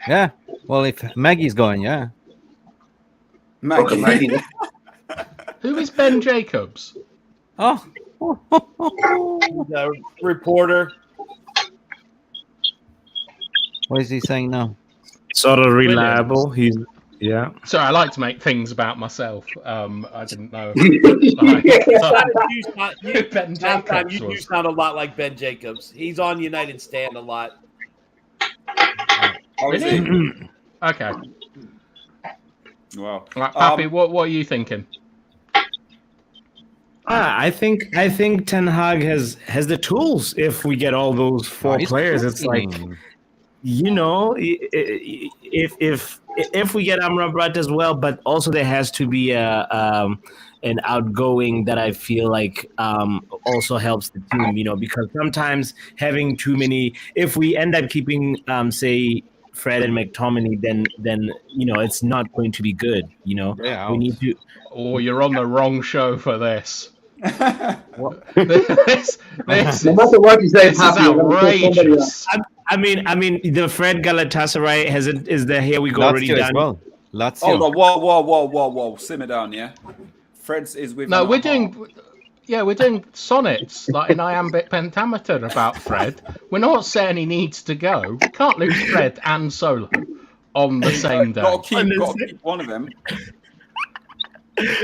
Yeah. Well, if Maggie's going, yeah. Maggie. Who is Ben Jacobs? Oh. The reporter. What is he saying now? Sort of reliable. Yeah. Sorry, I like to make things about myself. I didn't know. Ben Jacobs You do sound a lot like Ben Jacobs. He's on United Stand a lot. Really? Okay. Wow. Right, Pappy, what are you thinking? I think Ten Hag has the tools. If we get all those four players, it's like, if we get Amrabat as well, but also there has to be an outgoing that I feel like also helps the team. Because sometimes having too many, if we end up keeping say Fred and McTominay, then it's not going to be good. Yeah, we need to. Oh, you're on the wrong show for this. this No matter what you say, is outrageous. I mean, the Fred Galatasaray is there. Here we go. Already Lazio done. as well. Lazio. Oh, no, whoa. Simmer down, yeah? Fred's is with... No, we're doing sonnets, like in iambic pentameter about Fred. We're not saying he needs to go. We can't lose Fred and Solo on the same day. Got to keep one of them.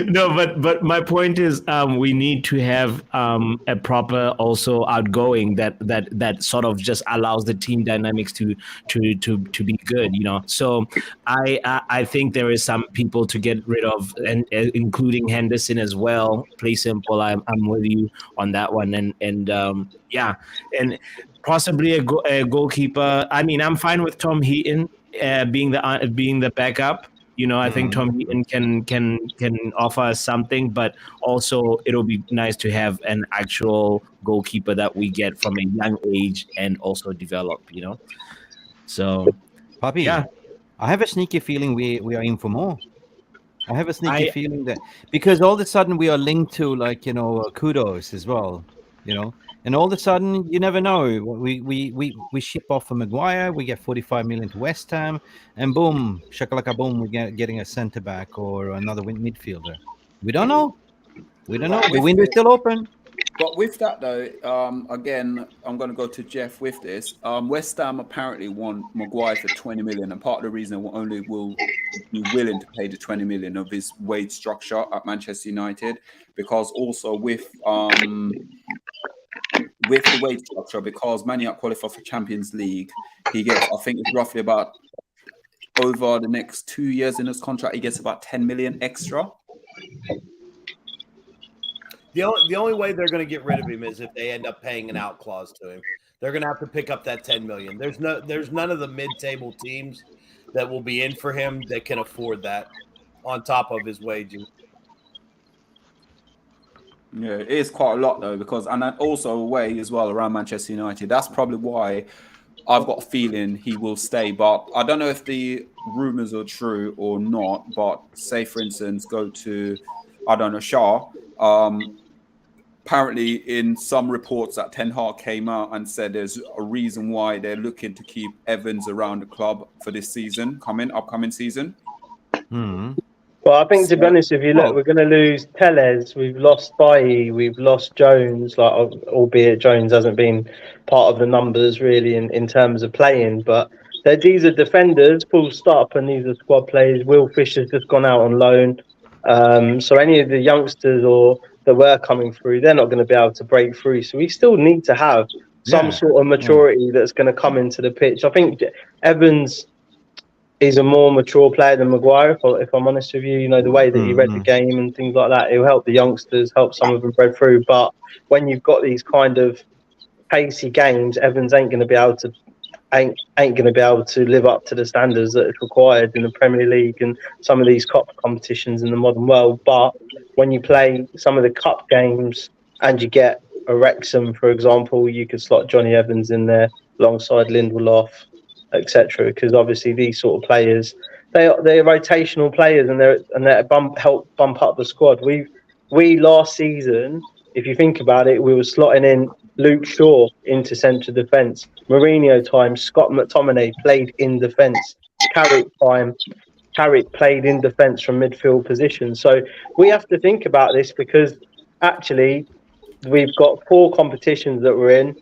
No, but my point is, we need to have a proper also outgoing that sort of just allows the team dynamics to be good, you know. So I think there is some people to get rid of, and including Henderson as well. Play simple. I'm with you on that one, and yeah, and possibly a goalkeeper. I mean, I'm fine with Tom Heaton being the backup. You know, I think Tom Heaton can offer us something, but also it'll be nice to have an actual goalkeeper that we get from a young age and also develop, you know. So, Papi, yeah. I have a sneaky feeling we are in for more. I have a sneaky feeling that because all of a sudden we are linked to, like, you know, Kudos as well, you know, and all of a sudden you never know. We ship off a Maguire, we get 45 million to West Ham, and boom, shakalaka boom, we getting a centre back or another midfielder. We don't know. We don't know. The window is still open. But with that, though, again, I'm going to go to Jeff with this. West Ham apparently want Maguire for 20 million, and part of the reason only will be willing to pay the 20 million of his wage structure at Manchester United, because also with the wage structure, because Man United qualify for Champions League, he gets, I think it's roughly about, over the next 2 years in his contract, he gets about 10 million extra. The only way they're going to get rid of him is if they end up paying an out clause to him. They're going to have to pick up that 10 million. There's none of the mid-table teams that will be in for him that can afford that on top of his wages. Yeah, it is quite a lot though, because, and also away as well around Manchester United. That's probably why I've got a feeling he will stay. But I don't know if the rumours are true or not. But say, for instance, go to, I don't know, Shaw. Apparently, in some reports that Ten Hag came out and said there's a reason why they're looking to keep Evans around the club for this season, upcoming season. Well, I think, to be honest with you, look, we're going to lose Tellez, we've lost Bailly, we've lost Jones, like, albeit Jones hasn't been part of the numbers really in terms of playing, but these are defenders, full stop, and these are squad players. Will Fisher's just gone out on loan. So any of the youngsters that were coming through, they're not going to be able to break through. So we still need to have some sort of maturity that's going to come into the pitch. I think Evans is a more mature player than Maguire, if I'm honest with you. You know, the way that he read the game and things like that, it'll help the youngsters, help some of them break through. But when you've got these kind of pacey games, Evans ain't going to be able to live up to the standards that is required in the Premier League and some of these cup competitions in the modern world. But when you play some of the cup games and you get a Wrexham, for example, you could slot Johnny Evans in there alongside Lindelof, etc. Because obviously these sort of players, they're rotational players, and they help bump up the squad. We last season, if you think about it, we were slotting in Luke Shaw into central defence. Mourinho time, Scott McTominay played in defence. Carrick played in defence from midfield position. So we have to think about this, because actually we've got 4 competitions that we're in.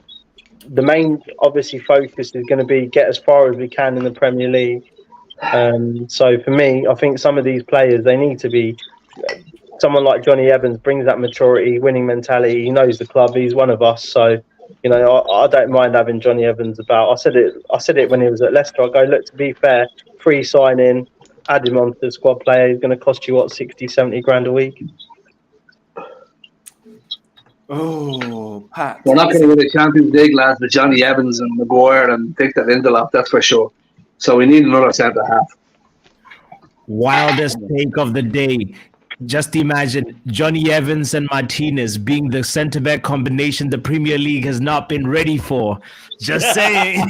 The main, obviously, focus is going to be get as far as we can in the Premier League. So for me, I think some of these players, they need to be... Someone like Johnny Evans brings that maturity, winning mentality. He knows the club. He's one of us. So, you know, I don't mind having Johnny Evans about. I said it when he was at Leicester. I go, look, to be fair, free signing, add him onto the squad player. He's going to cost you, 60, 70 grand a week. Oh, Pat. We're not going to win the Champions League, lads, with Johnny Evans and Maguire and Victor Lindelof, that's for sure. So we need another centre half. Wildest take of the day. Just imagine Johnny Evans and Martinez being the centre-back combination the Premier League has not been ready for. Just saying.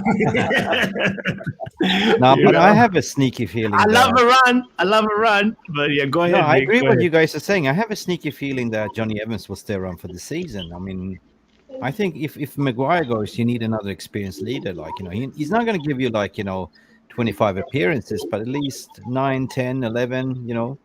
No, but I have a sneaky feeling. I love a run. But yeah, go ahead. No, I agree with what you guys are saying. I have a sneaky feeling that Johnny Evans will stay around for the season. I mean, I think if Maguire goes, you need another experienced leader. Like, you know, he's not going to give you, like, you know, 25 appearances, but at least 9, 10, 11, you know.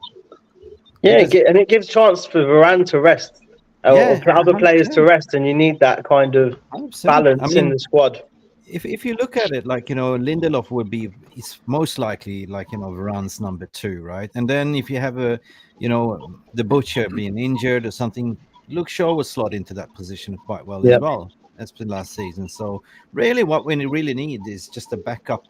Yeah, and it gives chance for Varane to rest, or other players to rest, and you need that kind of balance in the squad. if you look at it, like, Lindelof would be, is most likely, like, Varane's number 2, right? And then if you have the Butcher being injured or something, Luke Shaw will slot into that position quite well as well. That's been last season. So really what we really need is just a backup,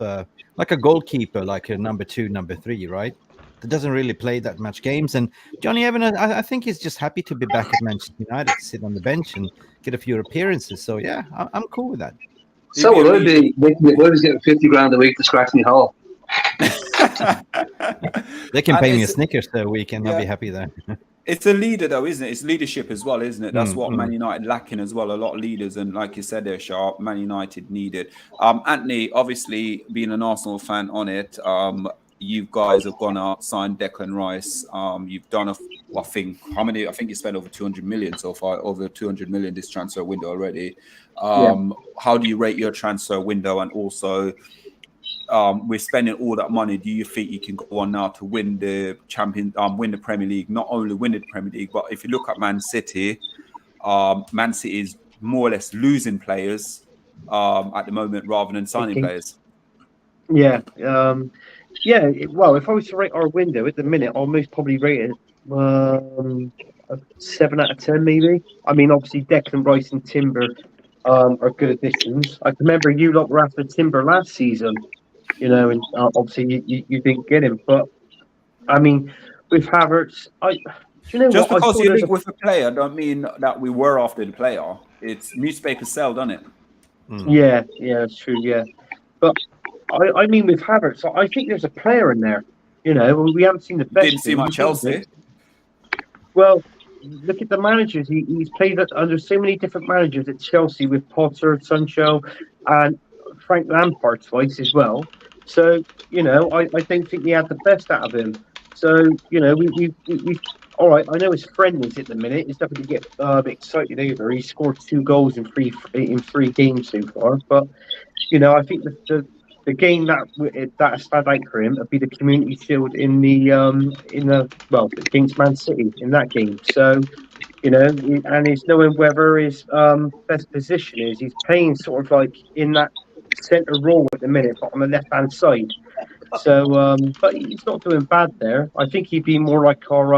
like a goalkeeper, like a number 2, number 3, right? That doesn't really play that much games. And Johnny Evans, I think he's just happy to be back at Manchester United, to sit on the bench and get a few appearances. So yeah, I'm cool with that. So would I be. I was getting 50 grand a week to scratch me hole. They can pay me a Snickers a week and I'll be happy there. It's a leader, though, isn't it? It's leadership as well, isn't it? That's what Man United lacking as well. A lot of leaders, and like you said there, Sharp, Man United needed. Anthony, obviously, being an Arsenal fan on it, you guys have gone out, signed Declan Rice. You've done I think you spent over 200 million so far, over 200 million this transfer window already. How do you rate your transfer window? And also, we're spending all that money. Do you think you can go on now to win the win the Premier League? Not only win the Premier League, but if you look at Man City is more or less losing players at the moment rather than signing players. Yeah. Well, if I was to rate our window at the minute, I'll most probably rate it a 7 out of 10, maybe. I mean, obviously, Declan Rice and Timber are good additions. I can remember you lot were after Timber last season, and obviously you didn't get him. But I mean, with Havertz, just because you link with a player, don't mean that we were after the player. It's newspapers sell, doesn't it? Yeah, it's true. Yeah, but I mean, with Havertz, I think there's a player in there. We haven't seen the best. Didn't see much Chelsea. Well, look at the managers. He's played under so many different managers at Chelsea with Potter, Sancho, and Frank Lampard twice as well. So, I don't think he had the best out of him. So, we all right. I know his friend is at the minute. It's nothing to get excited over. He scored 2 goals in 3 games so far. But, I think the game that stand out for him would be the Community Shield in the against Man City in that game. So, and he's knowing whether his best position is. He's playing sort of like in that centre role at the minute, but on the left hand side. So, but he's not doing bad there. I think he'd be more like our.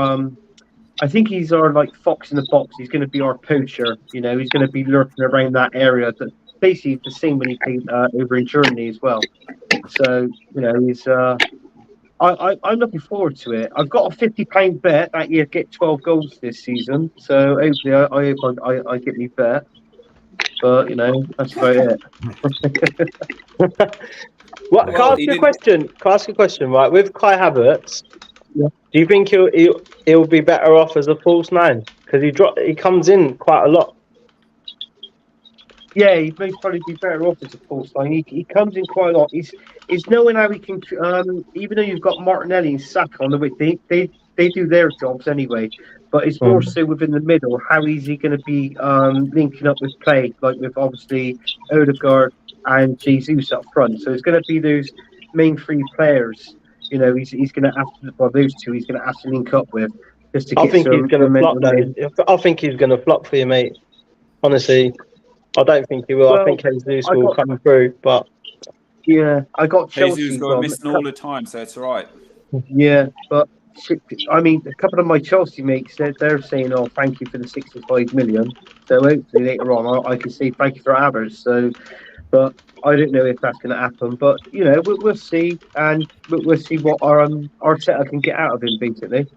I think he's our like fox in the box. He's going to be our poacher. He's going to be lurking around that area. Basically the same when he played over in Germany as well. So, he's I'm looking forward to it. I've got a £50 bet that you get 12 goals this season. So hopefully I hope I get me bet. But that's about it. What, can I ask you a question? Right, with Kai Havertz, do you think he'll be better off as a false 9? Because he comes in quite a lot. Yeah, he'd most probably be better off as a false 9. He comes in quite a lot. He's knowing how he can. Even though you've got Martinelli and Saka on the way, they do their jobs anyway. But it's more so within the middle. How is he going to be linking up with play, like with obviously Odegaard and Jesus up front? So it's going to be those main 3 players. He's going to have to. Well, those 2 he's going to have to link up with just to get. I think he's going to flop. I think he's going to flop for you, mate. Honestly. I don't think he will. I think Jesus will come through, but yeah, I got Chelsea. Jesus going missing all the time, so it's all right. Yeah, but I mean, a couple of my Chelsea mates, they're saying, "Oh, thank you for the 65 million." So hopefully later on, I can say thank you for Havertz. So, but I don't know if that's going to happen. But we'll see, and we'll see what our Arteta can get out of him, basically.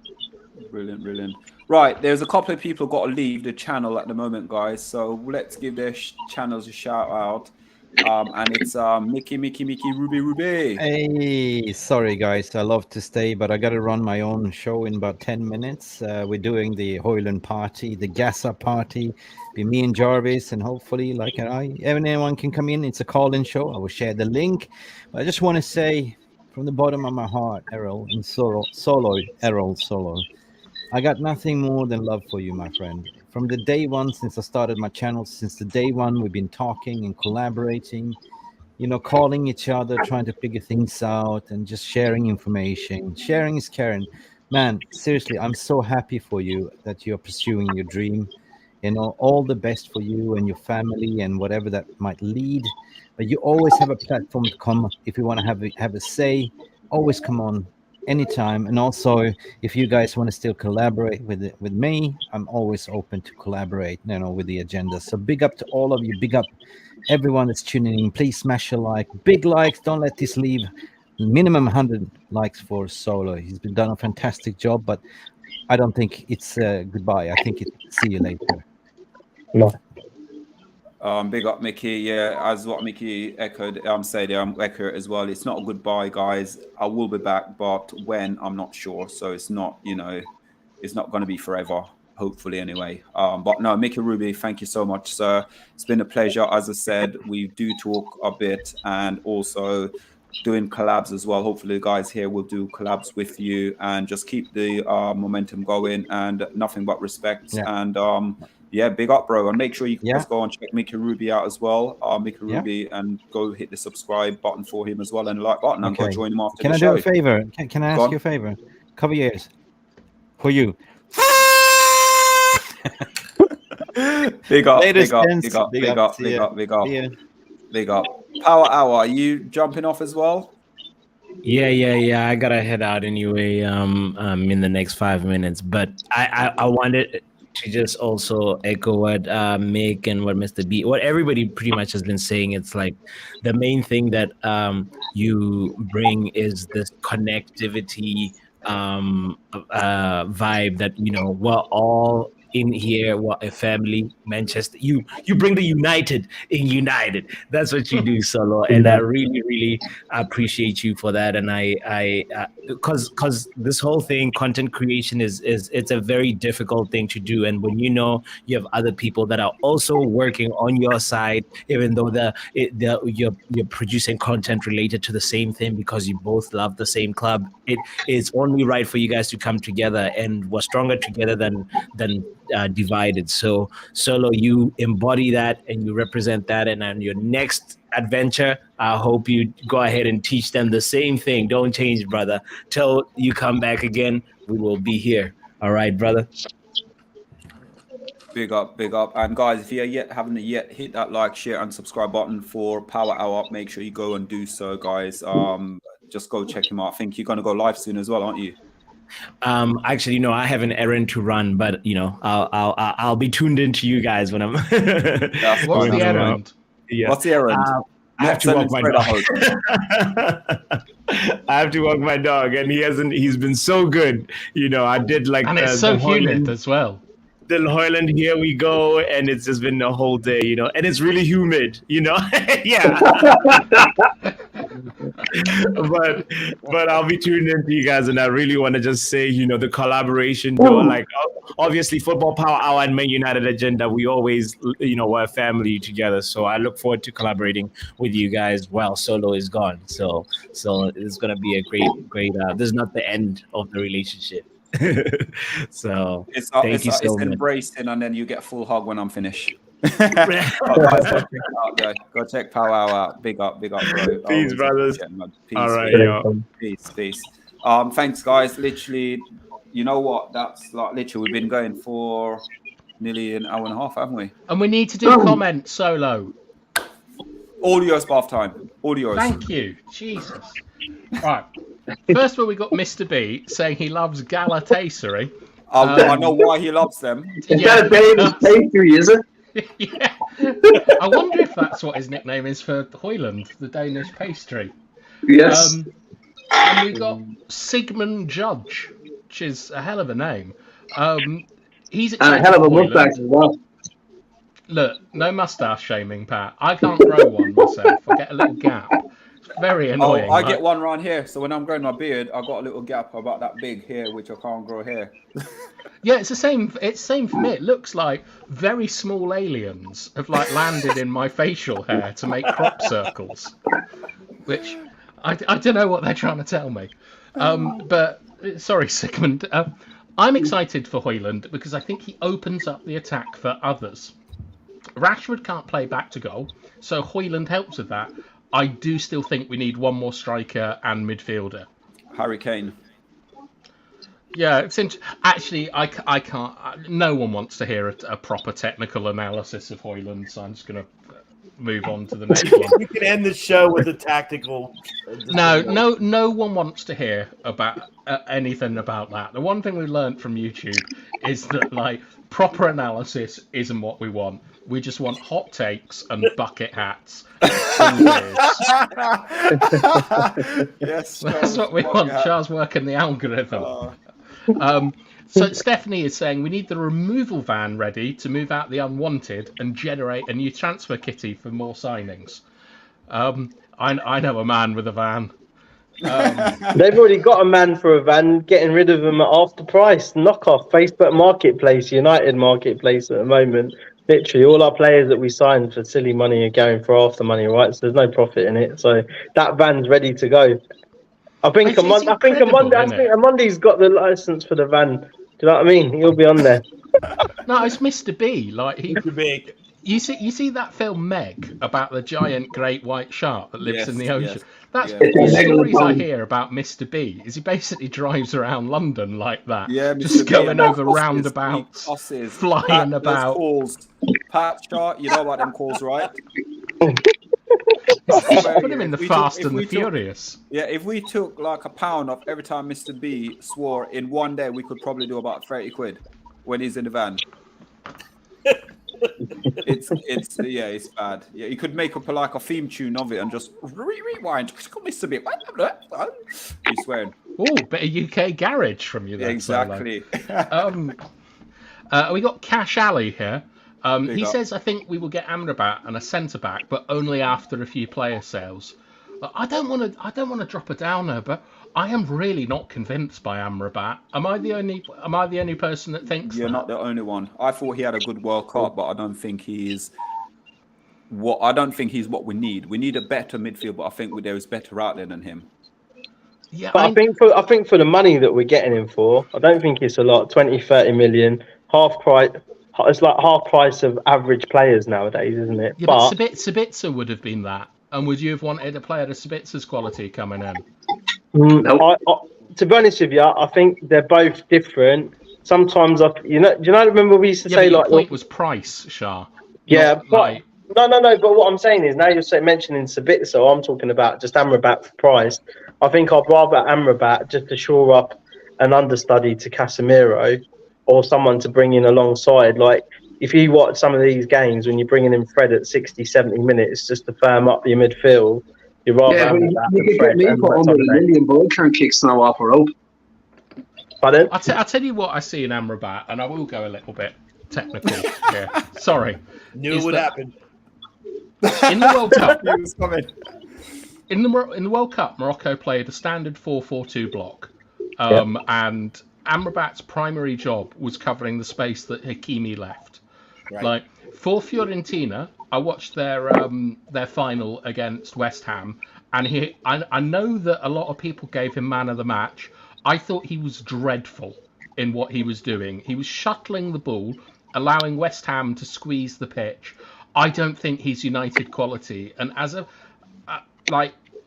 Brilliant. Right, there's a couple of people got to leave the channel at the moment, guys. So let's give their channels a shout out. And it's Mickey, Ruby. Hey, sorry guys, I love to stay, but I got to run my own show in about 10 minutes. We're doing the Højlund party, the Gassa party. Be me and Jarvis, and hopefully, anyone can come in. It's a call-in show. I will share the link. But I just want to say, from the bottom of my heart, Errol, and Errol Solo. I got nothing more than love for you, my friend. From the day one, since I started my channel, since the day one, we've been talking and collaborating, calling each other, trying to figure things out and just sharing information. Sharing is caring. Man, seriously, I'm so happy for you that you're pursuing your dream. You know, all the best for you and your family and whatever that might lead. But you always have a platform to come if you want to have a say. Always come on anytime. And also, if you guys want to still collaborate with me, I'm always open to collaborate, you know, with the agenda. So big up to all of you. Big up everyone that's tuning in. Please smash a like. Big likes. Don't let this leave. Minimum 100 likes for Solo. He's been done a fantastic job, but I don't think it's goodbye. I think it's see you later. No. Big up, Mickey. Yeah, as what Mickey echoed, said, echo it as well. It's not a goodbye, guys. I will be back, but when, I'm not sure. So it's not, you know, it's not going to be forever, hopefully, anyway. But no, Mickey Ruby, thank you so much, sir. It's been a pleasure. As I said, we do talk a bit, and also doing collabs as well. Hopefully the guys here will do collabs with you and just keep the momentum going, and nothing but respect. Yeah. And yeah, big up, bro. And make sure you just go and check Mickey Ruby out as well. Mickey Ruby, and go hit the subscribe button for him as well, and the like button, and go join him after the show. Can I do a favor? Can I ask you a favor? Cover your ears. For you. Big up, Latest big up, gents. big up, Big big up. up, See big ya. up, big up, See ya. big up. Power Hour, are you jumping off as well? Yeah. I gotta head out anyway. In the next 5 minutes, but I wanted to just also echo what Mick and what Mr. B, what everybody pretty much has been saying. It's like the main thing that you bring is this connectivity vibe that, you know, we're all in here, what a family. Manchester, you bring the United in United. That's what you do, Solo, and I really appreciate you for that. And I because this whole thing, content creation, is it's a very difficult thing to do. And when you know you have other people that are also working on your side, even though you're producing content related to the same thing because you both love the same club, it is only right for you guys to come together, and we're stronger together than divided. So Solo, you embody that and you represent that, and on your next adventure, I hope you go ahead and teach them the same thing. Don't change, brother. Till you come back again, we will be here. All right, brother. Big up, big up. And guys, if you haven't yet hit that like, share, and subscribe button for Power Hour, make sure you go and do so, guys. Just go check him out. I think you're going to go live soon as well, aren't you? Actually, no, I have an errand to run, but you know, I'll be tuned into you guys when I'm. What's the errand? Yeah. What's the errand? I have to walk my dog. I have to walk my dog, and he's been so good. You know, I did like, and it's so humid as well. The Højlund, here we go, and it's just been a whole day, you know, and it's really humid, you know. Yeah. but I'll be tuned into you guys, and I really want to just say, you know, the collaboration, you know, like obviously Football Power Hour and Man United Agenda, we always, you know, we're a family together. So I look forward to collaborating with you guys while Solo is gone. So it's gonna be a great. This is not the end of the relationship. So it's so much. embracing, and then you get a full hug when I'm finished. Guys, go check Power Hour out. Big up, bro. Peace, brothers. Peace. All right, yo. Peace. Thanks, guys. Literally, you know what? That's like literally we've been going for nearly an hour and a half, haven't we? And we need to do comments, Solo. All yours, bath time. All yours. Thank you. Jesus. Right. First of all, we got Mr. B saying he loves Galatasaray. I know why he loves them. Is that a Danish pastry, is it? Yeah. I wonder if that's what his nickname is for Højlund, the Danish pastry. Yes. And we got Sigmund Judge, which is a hell of a name. He's And a hell of a Højlund. mustache as well. Look, no mustache shaming, Pat. I can't grow one myself. I get a little gap. It's very annoying. I get one around here. So when I'm growing my beard, I've got a little gap about that big here, which I can't grow here. Yeah, it's the same. It's same for me. It looks like very small aliens have like landed in my facial hair to make crop circles, which I don't know what they're trying to tell me. But sorry, Sigmund. I'm excited for Højlund because I think he opens up the attack for others. Rashford can't play back to goal, so Højlund helps with that. I do still think we need one more striker and midfielder. Harry Kane. Yeah, it's actually I can't. No one wants to hear a proper technical analysis of Højlund, so I'm just going to move on to the next one. You can end the show with a tactical. No one wants to hear about anything about that. The one thing we learned from YouTube is that like proper analysis isn't what we want. We just want hot takes and bucket hats. Yes, that's what we want. Charles working the algorithm. So Stephanie is saying we need the removal van ready to move out the unwanted and generate a new transfer kitty for more signings. I know a man with a van. They've already got a man for a van, getting rid of them at half the price. Knockoff Facebook Marketplace, United Marketplace at the moment. Literally, all our players that we signed for silly money are going for half the money, right? So there's no profit in it. So that van's ready to go. I think Amondi's got the license for the van. Do you know what I mean? He'll be on there. No, it's Mr. B. Like Mr. B. You see that film Meg about the giant great white shark that lives in the ocean? That's Yeah. the stories I hear about Mr. B. Is he basically drives around London like that? Yeah, just Mr. going B, over roundabouts, flying about. Calls. Pat Shark, you know about them calls, right? Put him in the Fast and the Furious. Yeah, if we took like a pound off every time Mr. B swore in one day, we could probably do about 30 quid when he's in the van. It's bad. Yeah, you could make up a theme tune of it and just rewind. Mr. B, he's swearing. Oh, bit of UK garage from you there. Exactly. We got Cash Alley here. He says, I think we will get Amrabat and a centre back, but only after a few player sales. I don't want to drop a downer, but I am really not convinced by Amrabat. Am I the only person that thinks You're not the only one. I thought he had a good World Cup, but I don't think he's what we need. We need a better midfield, but I think there is better out there than him. Yeah, but I think for the money that we're getting him for, I don't think it's a lot. 20-30 million, half price. It's like half price of average players nowadays, isn't it? Yeah, but Sabitzer would have been that. And would you have wanted a player of Sabitzer's quality coming in? To be honest with you, I think they're both different. Sometimes, do you know? Remember we used to say like the point was price, Shah. Yeah, but no. But what I'm saying is now you're mentioning Sabitzer. I'm talking about just Amrabat for price. I think I'd rather Amrabat just to shore up an understudy to Casemiro, or someone to bring in alongside. Like, if you watch some of these games, when you're bringing in Fred at 60, 70 minutes just to firm up your midfield, you're rather you could get me for under a million ball turn kicks now off a rope. Pardon? I'll tell you what I see in Amrabat, and I will go a little bit technical here. Sorry. Knew it would happen. In the World Cup, in the World Cup, Morocco played a standard 4-4-2 block. And Amrabat's primary job was covering the space that Hakimi left. Right. Like for Fiorentina, I watched their final against West Ham, and I know that a lot of people gave him man of the match. I thought he was dreadful in what he was doing. He was shuttling the ball, allowing West Ham to squeeze the pitch. I don't think he's United quality, and as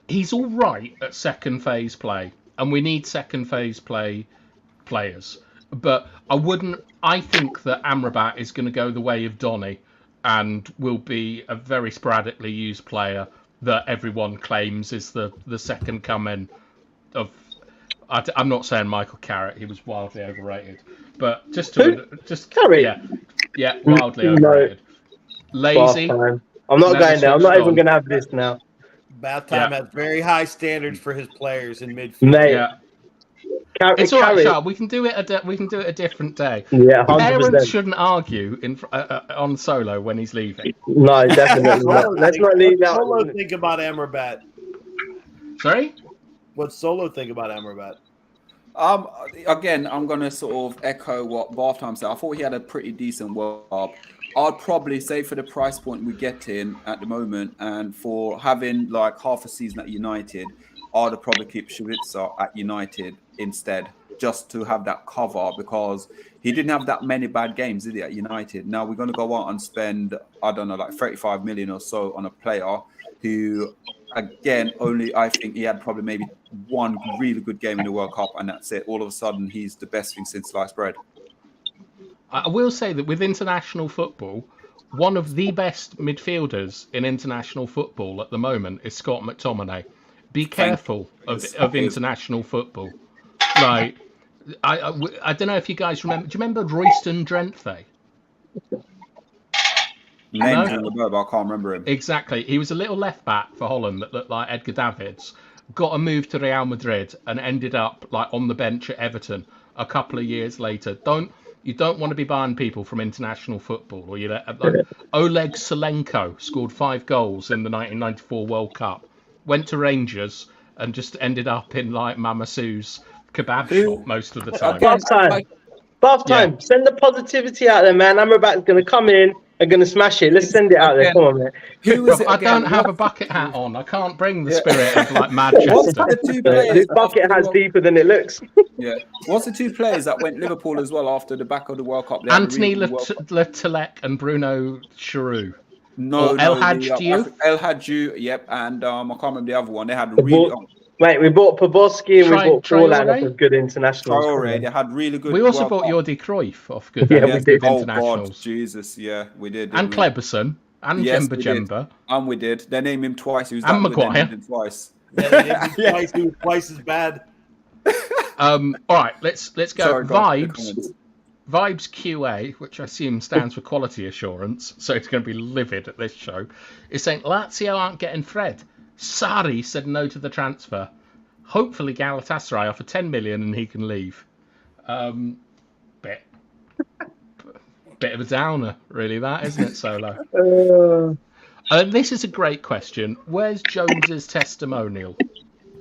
he's all right at second phase play, and we need second phase players. But I think that Amrabat is going to go the way of Donny and will be a very sporadically used player that everyone claims is the second coming of. I'm not saying Michael Carrick; he was wildly overrated. But Carrick, yeah, wildly overrated. Lazy. I'm not going there. I'm not even going to have this now. Bathtime has very high standards for his players in midfield. Mate. Yeah. It's all right, Charles. We can do it a different day. Yeah, 100%. Parents shouldn't argue on Solo when he's leaving. No, definitely not. Let's not leave that. What Solo think about Amrabat? Sorry? What Solo think about Amrabat? Again, I'm going to sort of echo what Bathtime said. I thought he had a pretty decent World Cup. I'd probably say for the price point we get in at the moment, and for having like half a season at United, I'd probably keep Sabitzer at United instead, just to have that cover, because he didn't have that many bad games, did he, at United? Now we're going to go out and spend, I don't know, like 35 million or so on a player who again, only I think he had probably maybe one really good game in the World Cup, and that's it. All of a sudden, he's the best thing since sliced bread. I will say that with international football, one of the best midfielders in international football at the moment is Scott McTominay. Be careful of international football. Like, I don't know if you guys remember. Do you remember Royston Drenthe? Names in the verb, I can't remember him. Exactly. He was a little left back for Holland that looked like Edgar Davids. Got a move to Real Madrid and ended up like on the bench at Everton a couple of years later. You don't want to be buying people from international football, or you like Oleg Solenko scored 5 goals in the 1994 World Cup. Went to Rangers and just ended up in like Mama Sue's kebab shop most of the time. Bath time. Yeah. Send the positivity out there, man. Amrabat's going to come in and going to smash it. Let's send it out there. Come on, man. I don't have a bucket hat on. I can't bring the spirit of like Manchester. This bucket hat's deeper than it looks. Yeah. What's the 2 players that went Liverpool as well after the back of the World Cup? Antony Letelec and Bruno Chiru. El Hadju, yep, and I can't remember the other one. They had really. Mate, we bought Poboski and we bought Forlan of good internationals. They had really good. We also bought Jordi Cruyff off good, we did. internationals. God, Jesus, yeah, we did. And Kleberson and Jemba. And we did. They named him twice. He was and Maguire. Twice. Yeah, they named him twice. He was twice as bad. All right, let's go. Sorry, Vibes QA, which I assume stands for quality assurance, so it's going to be livid at this show, is saying Lazio aren't getting Fred. Sarri said no to the transfer. Hopefully Galatasaray offer 10 million and he can leave. Bit of a downer, really, that, isn't it, Solo? This is a great question. Where's Jones's testimonial?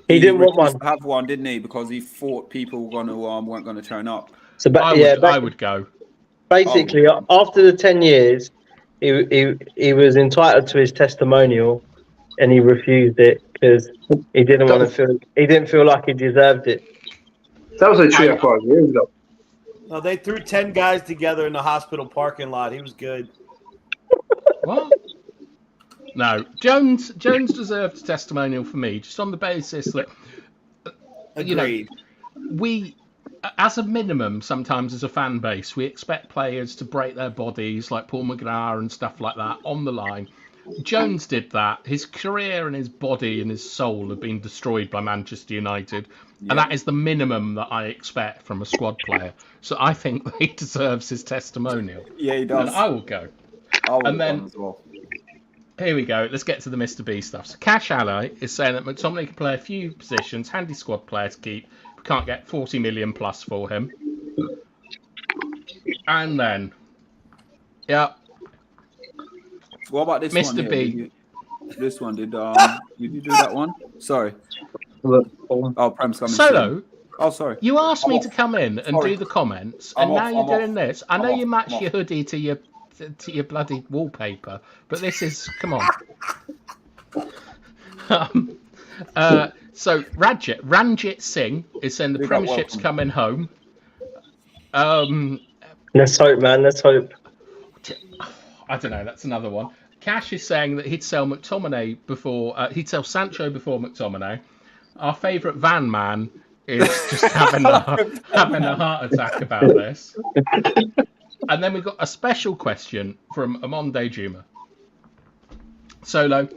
He didn't want one. Have one, didn't he? Because he thought people weren't going to turn up. So, I would go. Basically, after the 10 years, he was entitled to his testimonial, and he refused it because he didn't want to feel. He didn't feel like he deserved it. That was like 3 or 4 years ago. No, they threw 10 guys together in the hospital parking lot. He was good. What? No, Jones deserved a testimonial for me, just on the basis that Agreed. We, as a minimum, sometimes as a fan base, we expect players to break their bodies, like Paul McGrath and stuff like that, on the line. Jones did that. His career and his body and his soul have been destroyed by Manchester United, and that is the minimum that I expect from a squad player. So I think that he deserves his testimonial. Yeah, he does. And I will go. And then as well. Here we go. Let's get to the Mr. B stuff. So Cash Ally is saying that McTominay can play a few positions, handy squad player to keep. We can't get 40 million plus for him. And then, What about this Mr. one? B. This one did you do that one? Sorry. Prem's coming. Solo. Soon. Oh, sorry. You asked me to come in and do the comments, and now you're doing this. I know you match your hoodie to your bloody wallpaper, but this is come on. So Ranjit Singh is saying the Premiership's coming home. Let's hope, man. Let's hope. I don't know. That's another one. Cash is saying that he'd sell McTominay before he'd sell Sancho before McTominay. Our favourite van man is just having a heart attack about this. And then we've got a special question from Amonde Juma. Solo,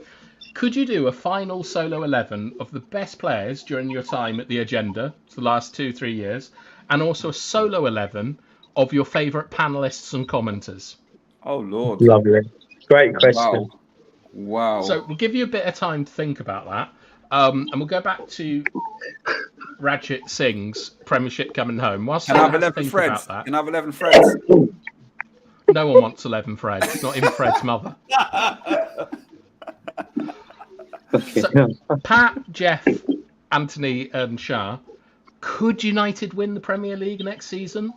could you do a final solo 11 of the best players during your time at the agenda, for the last 2-3 years, and also a solo 11 of your favourite panellists and commenters? Oh, Lord. Lovely. Great question. Wow. So we'll give you a bit of time to think about that. And we'll go back to Ranjit Singh's Premiership coming home. Can I have 11 Freds? Can I have 11 Freds? No one wants 11 Freds, not even Fred's mother. So, Pat, Jeff, Anthony, and Shah, could United win the Premier League next season?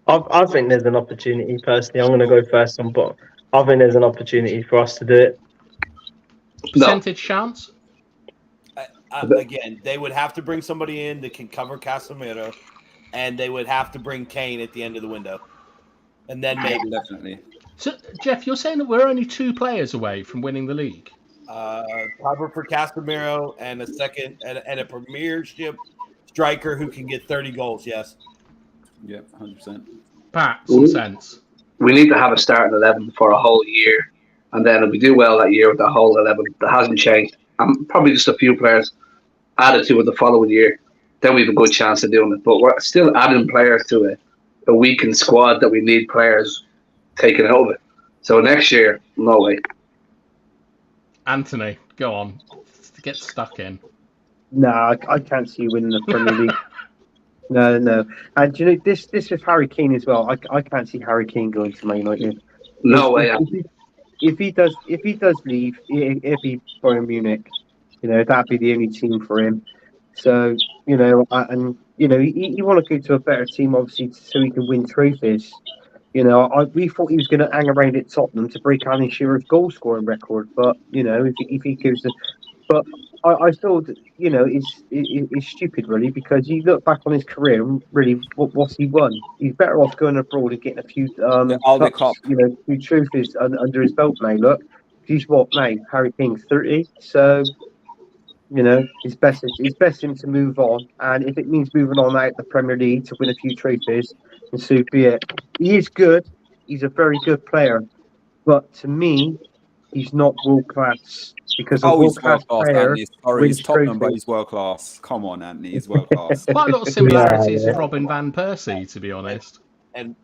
I think there's an opportunity, personally. I'm going to go first on bottom. I think there's an opportunity for us to do it. Percentage chance? Again, they would have to bring somebody in that can cover Casemiro, and they would have to bring Kane at the end of the window. And then maybe. Definitely. So, Jeff, you're saying that we're only 2 players away from winning the league? cover for Casemiro, and a second and a premiership striker who can get 30 goals. Yes. Yeah, 100%. Pat, some sense. We need to have a starting 11 for a whole year, and then if we do well that year with the whole 11, that hasn't changed, and probably just a few players added to it the following year, then we have a good chance of doing it. But we're still adding players to a weakened squad that we need players taken out of it. So next year, no way. Antony, go on. Get stuck in. No, I can't see you winning the Premier League. No. And you know this with Harry Kane as well. I can't see Harry Kane going to Man United. No way. If he does leave, it'd be Bayern Munich. You know, that'd be the only team for him. So, you know, you want to go to a better team, obviously, so he can win trophies. You know, we thought he was going to hang around at Tottenham to break Alan Shearer's goal scoring record, but you know, if he goes to, but I thought, you know, it's stupid really, because you look back on his career and really, what's he won? He's better off going abroad and getting a few cups, you know, few trophies under his belt now. Look, he's what now? Harry Kane's 30, so. You know, it's best him to move on, and if it means moving on out the Premier League to win a few trophies, then so be it. He is good; he's a very good player, but to me, he's not world class. Because a world class player he's Tottenham, but he's world class. Come on, Anthony, he's world class. Quite a lot of similarities with Robin van Persie, to be honest. And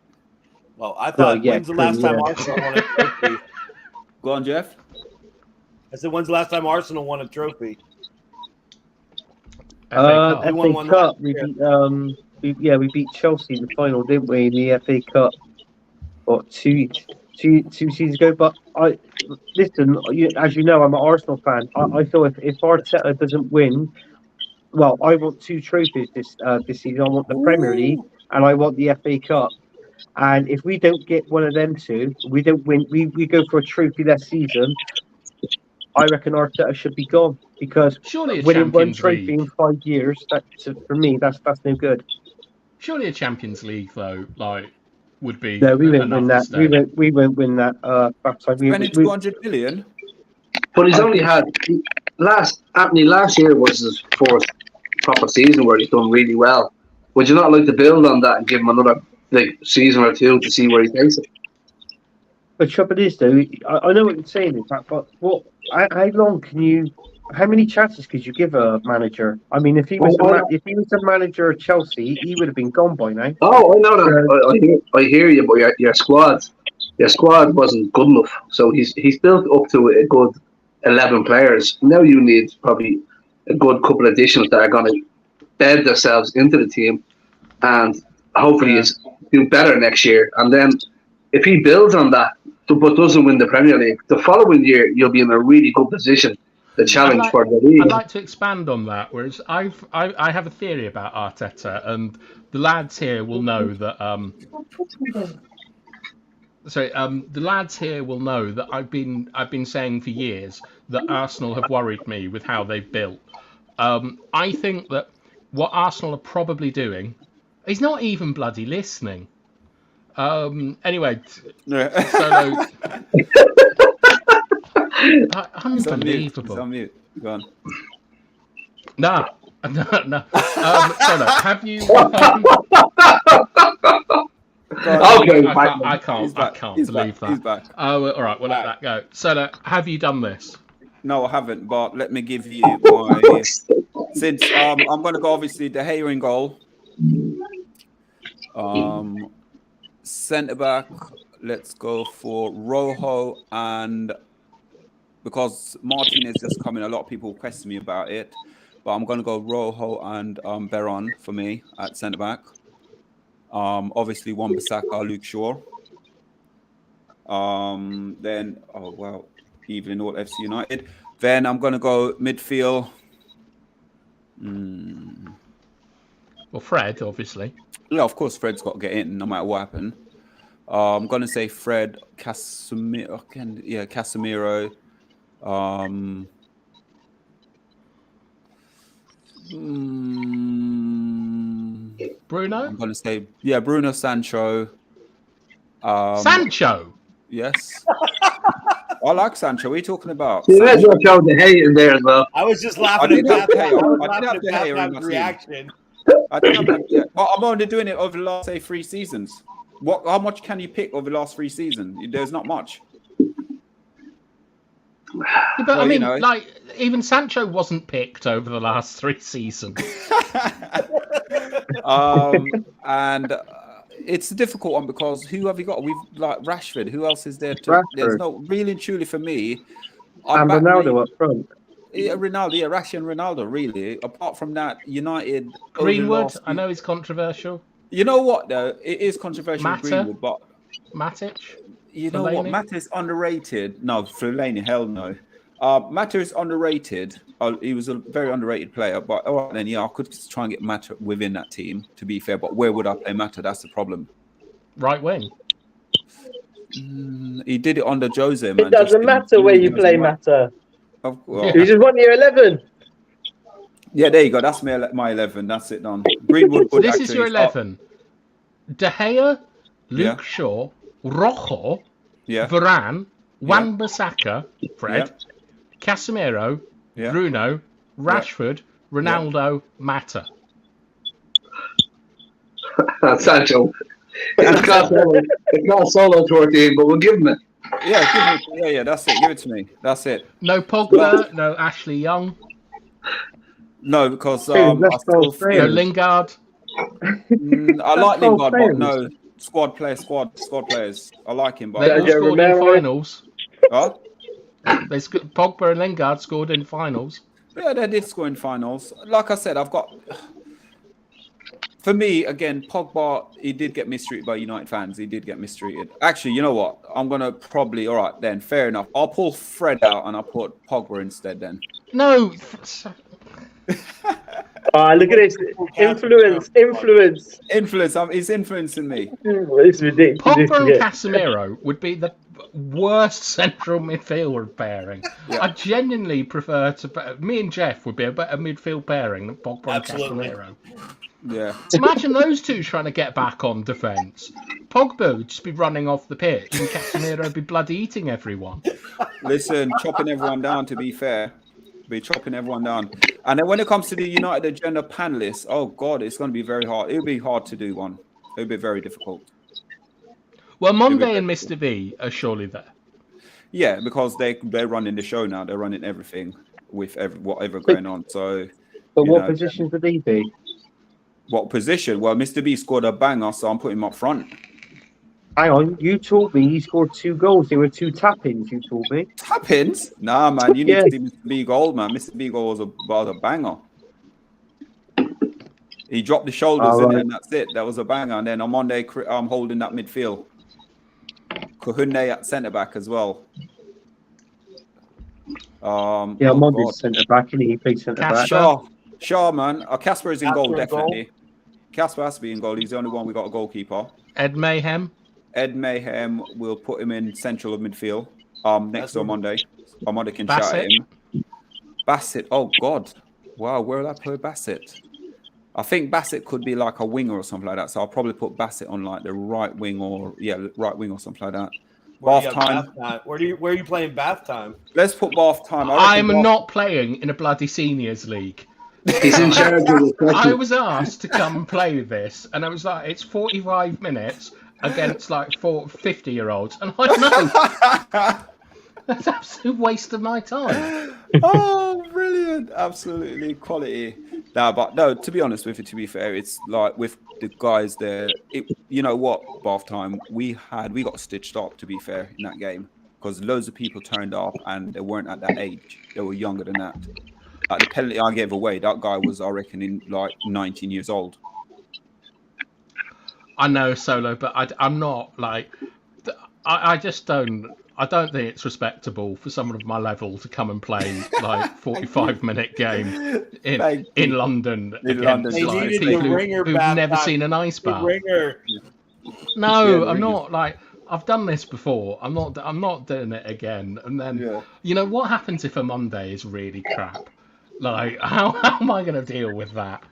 well, I thought, when's the last time Arsenal won a trophy? Go on, Jeff. I said, when's the last time Arsenal won a trophy? FA Cup. We beat Chelsea in the final, didn't we? In the FA Cup, what two seasons ago? But listen. As you know, I'm an Arsenal fan. I thought if Arteta doesn't win, well, I want 2 trophies this season. I want the Premier League and I want the FA Cup. And if we don't get one of them 2, we don't win. We go for a trophy this season. I reckon Arteta should be gone, because surely winning one trophy in 5 years, for me, that's no good. Surely a Champions League though, would be. No, we won't win that. We won't win that. Spending 200 million. But he's only had last year was his 4th proper season where he's done really well. Would you not like to build on that and give him another season or 2 to see where he takes it? The trouble is, though, I know what you're saying, in fact, but how many chances could you give a manager? I mean, if he was a manager of Chelsea, he would have been gone by now. Oh, I know that. I hear you, but your squad wasn't good enough. So he's built up to a good 11 players. Now you need probably a good couple of additions that are going to bed themselves into the team, and hopefully do better next year. And then if he builds on that, but doesn't win the Premier League, the following year you'll be in a really good position to challenge for the league. I'd like to expand on that. Whereas I have a theory about Arteta, and the lads here will know that. The lads here will know that I've been saying for years that Arsenal have worried me with how they've built. I think that what Arsenal are probably doing, he's not even bloody listening. Anyway, Solo. Unbelievable. He's on mute. Go on. No. Solo, have you? Okay, I can't believe that. He's back. Oh, all right. We'll let that go. Solo, have you done this? No, I haven't. But let me give you my. Since I'm going to go obviously De Gea in goal. Centre back, let's go for Rojo, and because Martinez just come in, a lot of people question me about it, but I'm going to go Rojo and Veron for me at centre back. Obviously Wan-Bissaka, Luke Shaw. Then even all FC United. Then I'm going to go midfield. Well, Fred, obviously. Yeah, of course, Fred's got to get in no matter what happened. I'm going to say Fred, Casemiro. Bruno? I'm going to say, Bruno, Sancho. Sancho? Yes. I like Sancho. What are you talking about? You might as well throw the hate in there as well. I was just laughing did at have De Gea. I did laughing have at De Gea in my Batman's team. reaction. I don't know. Yeah. Well, I'm only doing it over the last, say, 3 seasons. How much can you pick over the last 3 seasons? There's not much. Yeah, but Well, I mean, you know. like, even Sancho wasn't picked over the last 3 seasons. And it's a difficult one because who have you got? We've like Rashford. Who else is there? There's Rashford. no really and truly for me. And Ronaldo up front. Yeah, Ronaldo, yeah, Rashford and Ronaldo. Really, apart from that, United. Greenwood, I know he's controversial. You know what though? It is controversial with Mata? Greenwood, but Matic? you know what? Fellaini? Mata is underrated. No, Fellaini, hell no. Mata is underrated. He was a very underrated player, but all right, then yeah, I could try and get Mata within that team. To be fair, but where would I play Mata? That's the problem. Right wing. He did it under Jose, man. It doesn't matter where you play Mata. You just want your 11. Yeah, there you go. That's my 11. That's it done. Greenwood. So this is your 11. De Gea, Luke Shaw, Rojo, Varane, Wan-Bissaka, Fred, Casemiro, Bruno, Rashford, Ronaldo, Mata. Sancho. It's not solo to our team, but we'll give him it. Yeah, that's it. Give it to me. That's it. No Pogba, no Ashley Young. No, because Hey, let's I still go feel No Lingard. I like Lingard, but no squad players. I like him, but They all scored in finals. Huh? Pogba and Lingard scored in finals. Yeah, they did score in finals. Like I said, I've got. For me, again, Pogba, he did get mistreated by United fans. He did get mistreated. Actually, you know what? I'm going to probably, all right, then, fair enough. I'll pull Fred out and I'll put Pogba instead then. No. Look at this. Influence. He's influencing me. It's ridiculous. Pogba and Casemiro would be the worst central midfield pairing. Yeah. I genuinely prefer to... Me and Jeff would be a better midfield pairing than Pogba Absolutely. and Casemiro. Yeah. Imagine those two trying to get back on defence. Pogba would just be running off the pitch and Casemiro would be bloody eating everyone. Listen, chopping everyone down, to be fair. Be chopping everyone down. And then when it comes to the United Agenda panelists, oh, God, it's going to be very hard. It'll be hard to do one. It'll be very difficult. Well, Monday and Mr. V are surely there. Yeah, because they're running the show now. They're running everything with whatever going on. So, But what position would he be? What position? Well, Mr. B scored a banger, so I'm putting him up front. Hang on, you told me he scored 2 goals. They were 2 tap-ins, you told me. Tap-ins? Nah, man, you need to see Mr. B goal, man. Mr. B goal was a banger. He dropped the shoulders in it, and that's it. That was a banger. And then on Monday, I'm holding that midfield. Kohune at centre-back as well. Monday's centre-back, and he played centre-back. Sure, man. Casper is in goal, definitely. Casper has to be in goal. He's the only one we got a goalkeeper. Ed Mayhem, we'll put him in central of midfield next to Monday. Monday can shout at him. Bassett, oh God. Wow, where will I play Bassett? I think Bassett could be like a winger or something like that. So I'll probably put Bassett on like the right wing or something like that. Bath time. Where are you playing bath time? Let's put Bath time. I'm not playing in a bloody seniors league. He's in charge of the I was asked to come and play this, and I was like, it's 45 minutes against like 50-year-olds. And I know. That's an absolute waste of my time. Oh, brilliant. Absolutely quality. No, to be honest with you, to be fair, it's like with the guys there, you know what, Bath time, we got stitched up, to be fair, in that game. Because loads of people turned up and they weren't at that age. They were younger than that. Like the penalty I gave away, that guy was, I reckon, in like 19 years old. I know, Solo, but I'm not like... I just don't... I don't think it's respectable for someone of my level to come and play like 45-minute game in London against like, people who've never seen an ice bath. No, I'm not like I've done this before. I'm not doing it again. And then you know what happens if a Monday is really crap? Like how am I going to deal with that?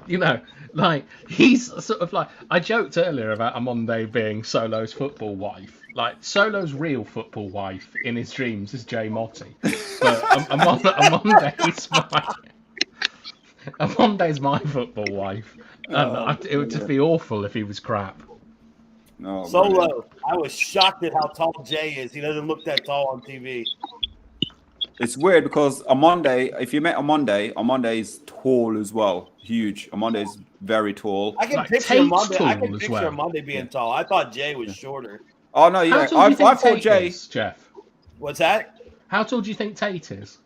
You know. Like, he's sort of like, I joked earlier about Amonde being Solo's football wife. Like, Solo's real football wife in his dreams is Jay Motti. But Amonde's my football wife. And it would just be awful if he was crap. No, Solo, I was shocked at how tall Jay is. He doesn't look that tall on TV. It's weird because Amonde, if you met Amonde is tall as well. Huge. Amonde is very tall. I can Like picture Tate's Amonde. I tall can as picture well. Amonde being tall. I thought Jay was shorter. Oh, no, yeah. How tall do you think I thought Tate Jay. is, Jeff? What's that? How tall do you think Tate is?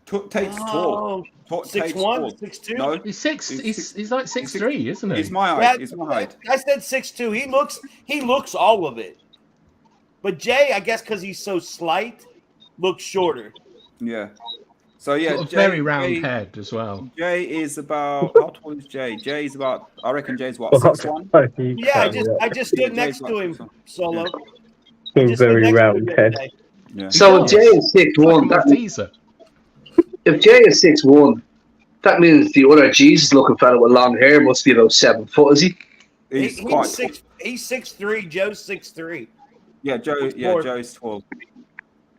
Tate's tall. Tate's 6'1", tall. 6'2"? No, He's like 6'3", isn't he? he's my height. Yeah, He's my height. I said 6'2". He looks all of it. But Jay, I guess because he's so slight, looks shorter. Yeah. So, yeah. Got a very round head as well. Jay is about, how tall is Jay? Jay's about, I reckon Jay's what, 6'1"? Yeah, I just stood next to him, Solo. Very round head. Yeah. So if Jay is 6'1", Teaser. if Jay is 6'1", that means the other Jesus-looking fella with long hair must be about 7 foot, is he? He's 6'3". Joe's 6'3". Yeah, Joe's tall.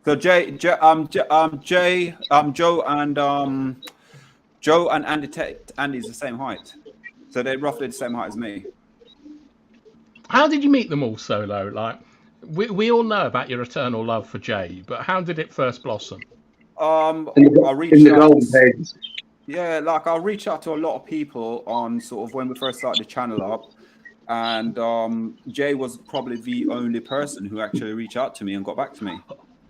So Joe and Andy's the same height. So they're roughly the same height as me. How did you meet them all, Solo? Like, we all know about your eternal love for Jay, but how did it first blossom? In the golden pages. Yeah, like I'll reach out to a lot of people on sort of when we first started the channel up. And Jay was probably the only person who actually reached out to me and got back to me.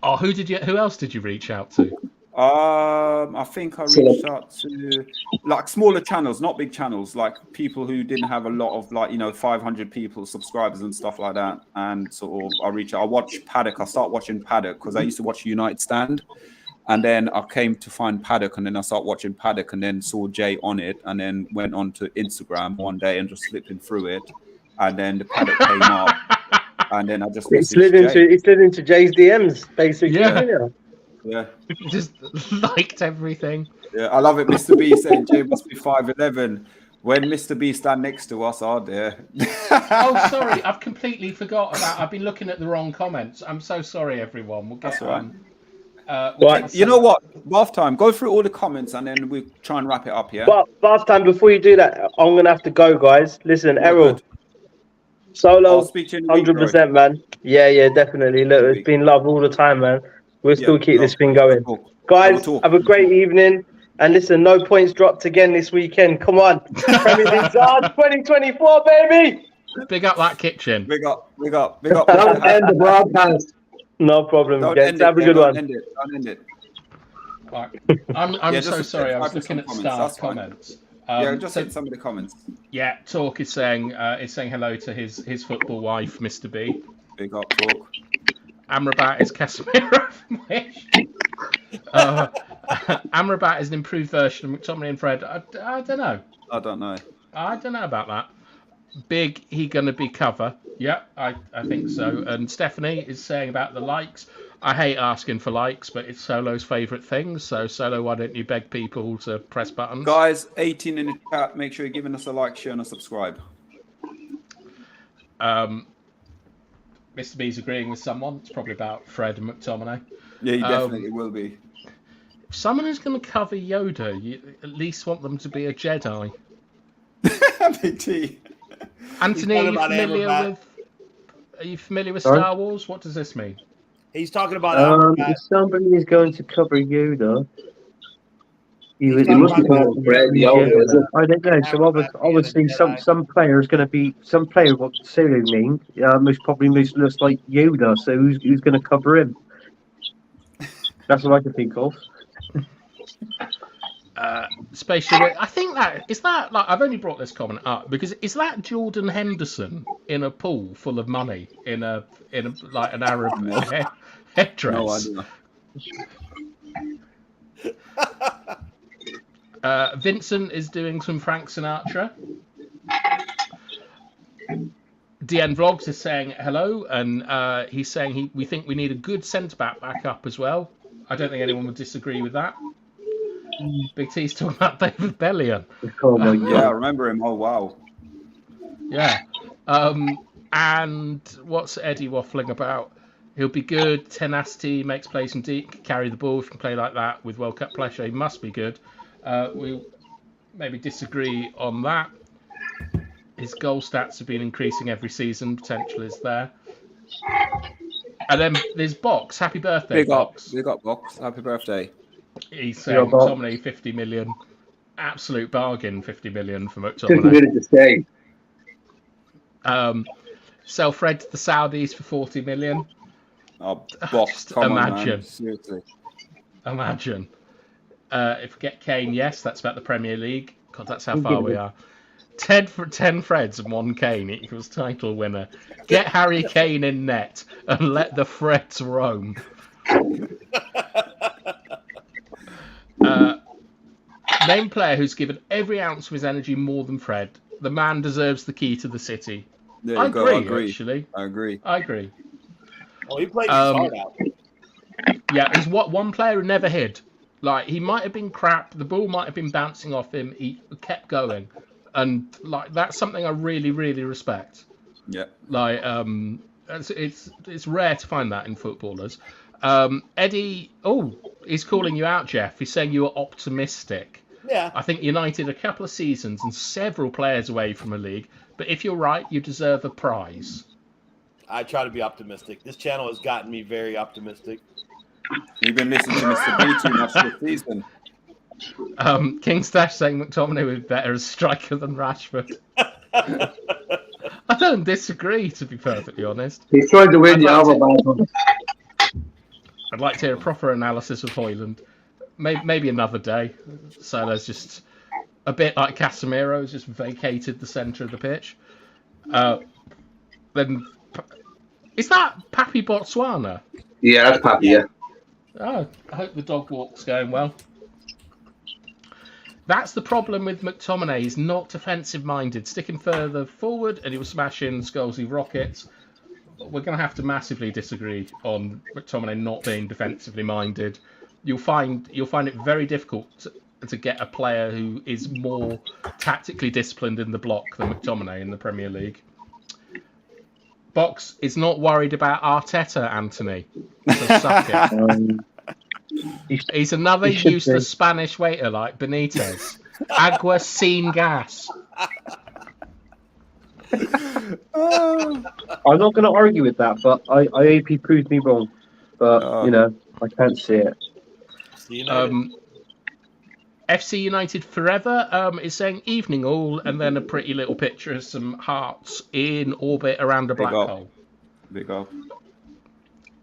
Oh, who else did you reach out to? I think I reached out to like smaller channels, not big channels, like people who didn't have a lot of 500 people, subscribers and stuff like that. And sort of I watched Paddock. I started watching Paddock because I used to watch United Stand. And then I came to find Paddock, and then I started watching Paddock, and then saw Jay on it, and then went on to Instagram one day and just slipping through it. And then the Paddock came up, and then I just slid into Jay's DMs, basically. Yeah. Just liked everything. Yeah, I love it. Mr. B saying Jay must be 5'11". When Mr. B stand next to us, oh dear. Oh, sorry, I've completely forgot about. I've been looking at the wrong comments. I'm so sorry, everyone. We'll get That's all right. Right. You know what? Bath time. Go through all the comments and then we try and wrap it up. Yeah. But bath time. Before you do that, I'm gonna have to go, guys. Listen, Errol, Solo, 100%, man. Yeah, definitely. Look, it's been love all the time, man. We'll still keep this thing going, guys. Have a great evening. And listen, no points dropped again this weekend. Come on, Premier League's on 2024, baby. Big up that kitchen. Big up. Don't end the broadcast. No problem, guys. Have a good one. Don't end it. Right. I'm so sorry. I was looking at Star's comments. Just hit some of the comments. Yeah, Talk is saying hello to his football wife, Mr. B. Big up, Talk. Amrabat is Casemiro. Amrabat is an improved version of McTominay and Fred. I don't know. I don't know about that. Big, he gonna be cover. Yeah, I think so. And Stephanie is saying about the likes. I hate asking for likes, but it's Solo's favourite thing. So Solo, why don't you beg people to press buttons? Guys, 18 in the chat. Make sure you're giving us a like, share, and a subscribe. Mr. B's agreeing with someone. It's probably about Fred and McTominay. Yeah, he definitely will be. If someone who's going to cover Yoda, you at least want them to be a Jedi. Big T. Anthony, are you familiar with Star Wars? What does this mean? He's talking about if somebody is going to cover Yoda, it must be called Fred Yoda, is it? I don't know. So obviously, some player is going to be some player. What Solo mean? Most looks like Yoda. So who's going to cover him? That's what I can think of. Spatial. I think is that like I've only brought this comment up because is that Jordan Henderson in a pool full of money in a like an Arab headdress? No idea. Vincent is doing some Frank Sinatra. DN Vlogs is saying hello, and he's saying we think we need a good centre back up as well. I don't think anyone would disagree with that. Big T's talking about David Bellion. Oh my Yeah, I god. remember him. Oh wow. Yeah. And what's Eddie waffling about? He'll be good. Tenacity, makes plays from deep, can carry the ball. If you can play like that with World Cup pressure, he must be good. We maybe disagree on that. His goal stats have been increasing every season. Potential is there. And then there's Box. Happy birthday, Box. Big up, Box. Happy birthday. He's saying Box. McTominay 50 million. Absolute bargain, 50 million for 50 McTominay. minutes to stay. Sell Fred to the Saudis for 40 million. Oh, Box. Just Come on, imagine. man. Seriously. Imagine. If we get Kane, yes, that's about the Premier League. God, that's how far we are. 10 Freds and 1 Kane equals title winner. Get Harry Kane in net and let the Freds roam. Name player who's given every ounce of his energy more than Fred. The man deserves the key to the city. There I you go. agree, actually. I agree. I agree. Oh, he played his heart out. Yeah, he's one player who never hid. Like, he might have been crap, the ball might have been bouncing off him, he kept going. And, like, that's something I really, really respect. Yeah. Like, it's rare to find that in footballers. Eddie, he's calling you out, Jeff. He's saying you are optimistic. Yeah. I think United a couple of seasons and several players away from a league. But if you're right, you deserve a prize. I try to be optimistic. This channel has gotten me very optimistic. You've been listening to Mr. B too much this season. King Stash saying McTominay was better as striker than Rashford. I don't disagree, to be perfectly honest. He's trying to win the other battle. I'd like to hear a proper analysis of Højlund. Maybe another day. So there's just a bit like Casemiro has just vacated the centre of the pitch. Then is that Papi Botswana? Yeah, that's Papi, yeah. Oh, I hope the dog walk's going well. That's the problem with McTominay. He's not defensive-minded. Stick him further forward and he'll smash in Scholesy rockets. We're going to have to massively disagree on McTominay not being defensively minded. You'll find it very difficult to get a player who is more tactically disciplined in the block than McTominay in the Premier League. Box is not worried about Arteta, Antony. So suck it. He's another useless Spanish waiter like Benitez. Agua sin gas. I'm not going to argue with that, but I hope he proves me wrong. But, I can't see it. FC United Forever is saying evening all, and then a pretty little picture of some hearts in orbit around a black hole. Big up.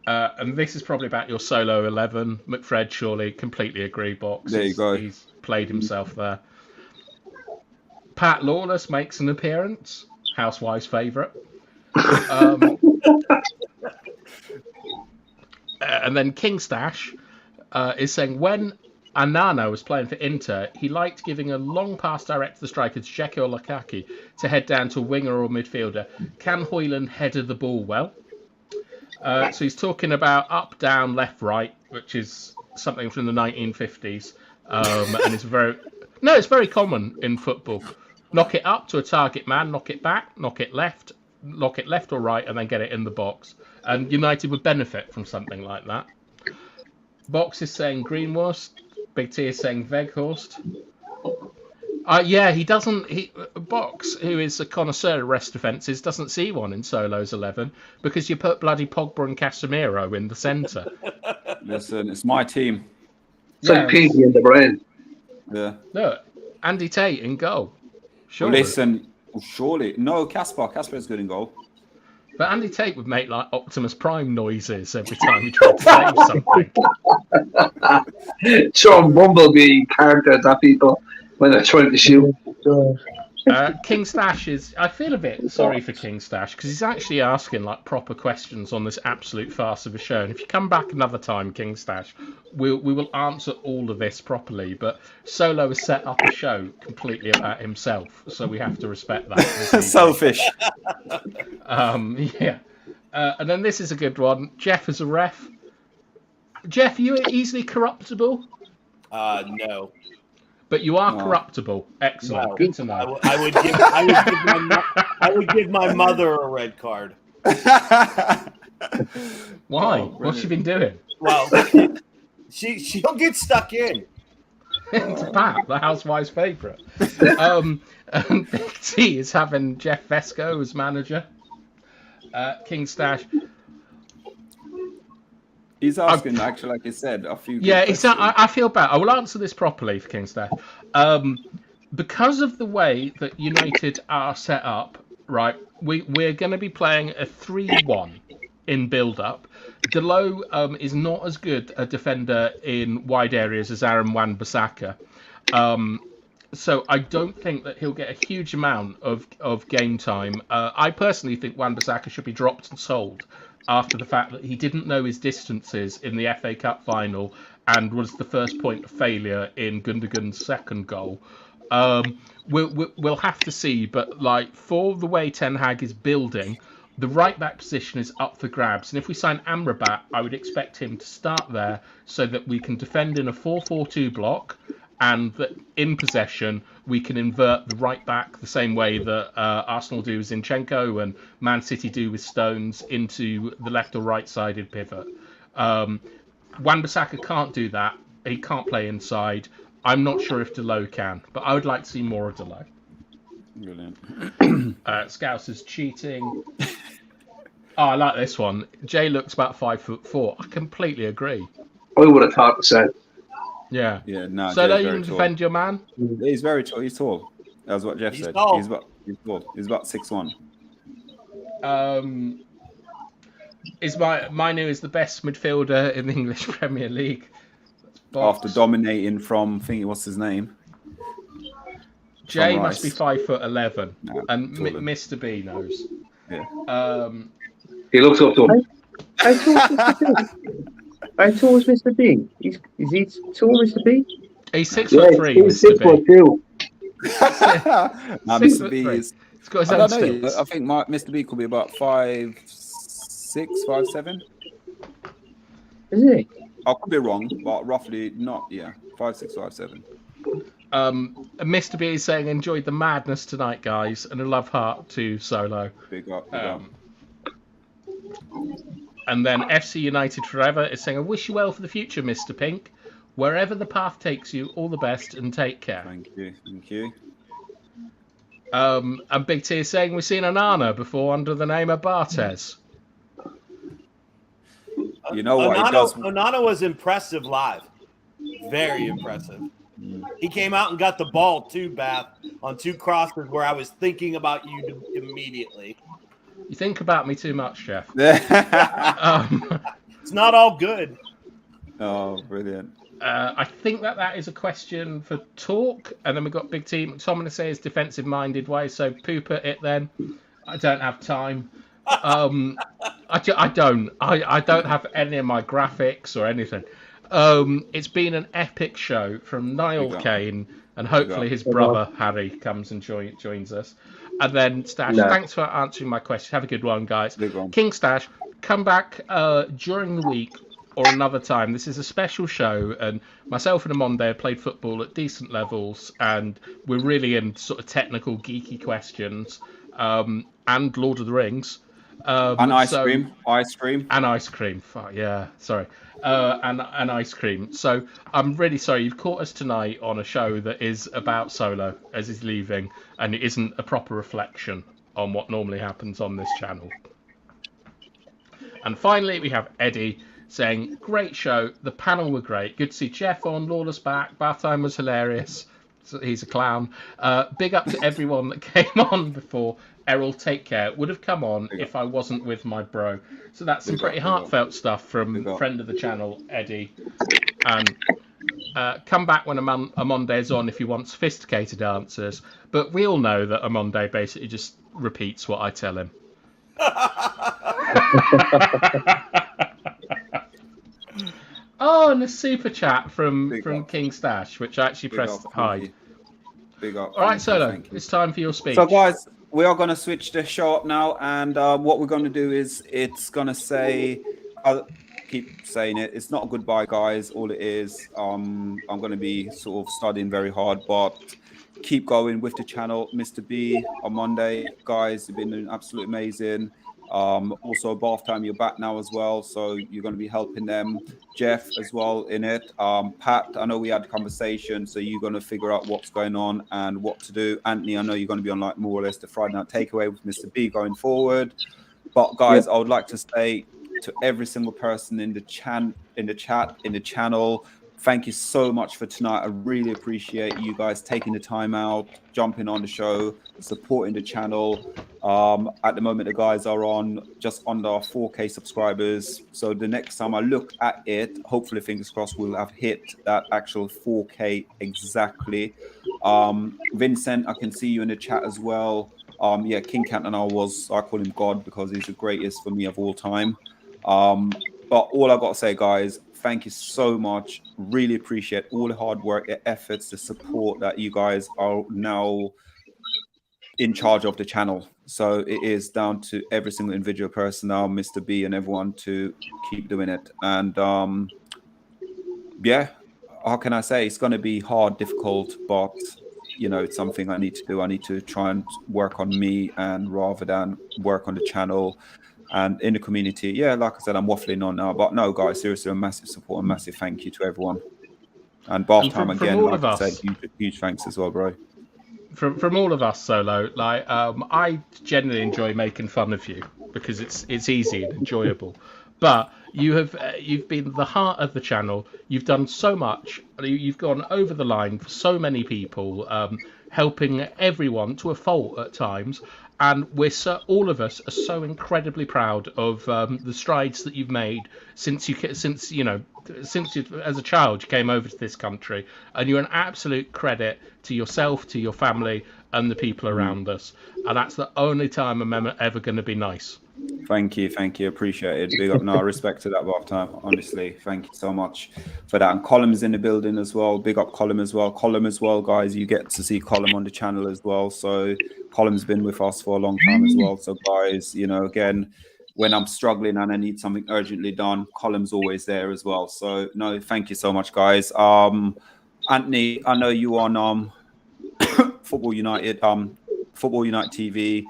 And this is probably about your solo 11. McFred, surely, completely agree, Box. There you go. He's played himself there. Pat Lawless makes an appearance. Housewife's favourite. And then King Stash is saying, when Onana was playing for Inter, he liked giving a long pass direct to the striker, Dzeko or Lukaku, to head down to a winger or midfielder. Can Højlund header the ball well? So he's talking about up, down, left, right, which is something from the 1950s. And it's very common in football. Knock it up to a target man, knock it back, knock it left or right, and then get it in the box. And United would benefit from something like that. Box is saying Greenwurst. Big T is saying Weghorst. Yeah, he doesn't. Box, who is a connoisseur of rest defences, doesn't see one in Solo's 11 because you put bloody Pogba and Casemiro in the centre. Listen, it's my team. It's like Pinky in the brain. Yeah. Look, Andy Tate in goal. Sure. Well, listen, surely. No, Casper's good in goal. But Andy Tate would make like Optimus Prime noises every time he tried to save something. Some Bumblebee characters at people when they're trying to shoot. King Stash is... I feel a bit sorry for King Stash because he's actually asking like proper questions on this absolute farce of a show. And if you come back another time, King Stash, we will answer all of this properly. But Solo has set up a show completely about himself, so we have to respect that. Selfish. Yeah. And then this is a good one. Jeff is a ref. Jeff, you are easily corruptible. No. But you are corruptible. Excellent. No. Good to know. I would give my mother a red card. Why? What's she been doing? Well, she'll get stuck in. It's Pat, the housewife's favourite. Big T is having Jeff Vesco as manager. King Stash. He's asking, actually, like you said, a few. Yeah, I feel bad. I will answer this properly for King Stash. Because of the way that United are set up, right, we're going to be playing a 3-1 in build-up. Delo is not as good a defender in wide areas as Aaron Wan-Bissaka. So I don't think that he'll get a huge amount of game time. I personally think Wan-Bissaka should be dropped and sold after the fact that he didn't know his distances in the FA Cup final and was the first point of failure in Gundogan's second goal. We'll have to see, but like for the way Ten Hag is building, the right back position is up for grabs. And if we sign Amrabat, I would expect him to start there so that we can defend in a 4-4-2 block, and that in possession we can invert the right back the same way that Arsenal do with Zinchenko and Man City do with Stones into the left or right sided pivot. Wan-Bissaka can't do that. He can't play inside. I'm not sure if Delo can, but I would like to see more of Delo. Brilliant. Scouse is cheating. Oh, I like this one. Jay looks about 5'4". I completely agree. I would have thought the same. Yeah. Yeah, no. So don't you defend your man? He's very tall. He's tall. That's what Jeff said. Tall. He's tall. He's about 6'1". Manu is the best midfielder in the English Premier League. After dominating from, what's his name? Jay must be 5'11", no, and Mr. B knows. Yeah. He looks up to him. How tall is Mr. B? Is he tall, Mr. B? He's 6'3", He's Mr. B. 6'2". No, Mr. B 6'3". is. He's got his I own don't know. sticks. I think Mr. B could be about 5'6", 5'7". Is he? I could be wrong, but roughly not. Yeah, 5'6", 5'7". Mr. B is saying enjoyed the madness tonight, guys, and a love heart to Solo. Big up. Big up. And then FC United Forever is saying, I wish you well for the future, Mr. Pink. Wherever the path takes you, all the best and take care. Thank you. Thank you. And Big T is saying we've seen Onana before under the name of Barthez. You know what? Onana was impressive live. Very impressive. He came out and got the ball too, Bath, on 2 crosses where I was thinking about you immediately. You think about me too much, Jeff. It's not all good. Oh, brilliant. I think that is a question for talk. And then we've got Big T. McTominay says defensive-minded way, so poop at it then. I don't have time. I don't have any of my graphics or anything. It's been an epic show from Niall Kane, and hopefully his brother Harry comes and joins us. And then Stash, thanks for answering my question. Have a good one, guys. King Stash, come back during the week or another time. This is a special show, and myself and Amonde have played football at decent levels, and we're really in sort of technical, geeky questions, and Lord of the Rings. And ice cream. And ice cream. Yeah, sorry. And ice cream. So I'm really sorry you've caught us tonight on a show that is about Solo as he's leaving, and it isn't a proper reflection on what normally happens on this channel. And finally, we have Eddie saying, great show. The panel were great. Good to see Jeff on, Lawless back. Bath time was hilarious. So he's a clown. Big up to everyone that came on before. Errol, take care. Would have come on if I wasn't with my bro. So that's some pretty heartfelt stuff from friend of the channel, Eddie. And come back when Amonde's on if you want sophisticated answers. But we all know that Amonde basically just repeats what I tell him. Oh, and a super chat from King Stash, which I actually pressed hide. Big up. All right, Solo, it's time for your speech. So, guys, we are going to switch the show up now, and what we're going to do is it's going to say keep saying it. It's not a goodbye, guys. All it is, I'm going to be sort of studying very hard, but keep going with the channel. Mr. B on Monday, guys, you've been doing absolutely amazing. Also, Bath Time, you're back now as well, so you're going to be helping them. Jeff as well in it. Pat, I know we had a conversation, so you're going to figure out what's going on and what to do. Anthony, I know you're going to be on like more or less the Friday Night Takeaway with Mr. B going forward. But guys, I would like to say to every single person in the chat, in the channel, thank you so much for tonight. I really appreciate you guys taking the time out, jumping on the show, supporting the channel. At the moment, the guys are on just under 4K subscribers. So the next time I look at it, hopefully, fingers crossed, we'll have hit that actual 4K exactly. Vincent, I can see you in the chat as well. Yeah, King Cantona I call him God because he's the greatest for me of all time. But all I got to say, guys, thank you so much. Really appreciate all the hard work, the efforts, the support that you guys are now in charge of the channel. So it is down to every single individual person now, Mr. B and everyone, to keep doing it. And yeah, how can I say? It's going to be hard, difficult, but you know, it's something I need to do. I need to try and work on me, and rather than work on the channel and in the community. Yeah, like I said, I'm waffling on now, but no, guys, seriously, a massive support and massive thank you to everyone. And Bath Time again, like I said, huge thanks as well, bro. From all of us, Solo, like I genuinely enjoy making fun of you because it's easy and enjoyable. But you've been the heart of the channel. You've done so much. You've gone over the line for so many people, helping everyone to a fault at times. And all of us are so incredibly proud of the strides that you've made since you as a child you came over to this country, and you're an absolute credit to yourself, to your family, and the people around us. And that's the only time I'm ever going to be nice. Thank you, appreciate it. Big up, no respect to that, Bath Time. Honestly, thank you so much for that. And Column's in the building as well. Big up Column as well, guys. You get to see Column on the channel as well. So Column's been with us for a long time as well. So guys, you know, again, when I'm struggling and I need something urgently done, Column's always there as well. So no, thank you so much, guys. Anthony, I know you on Football United TV.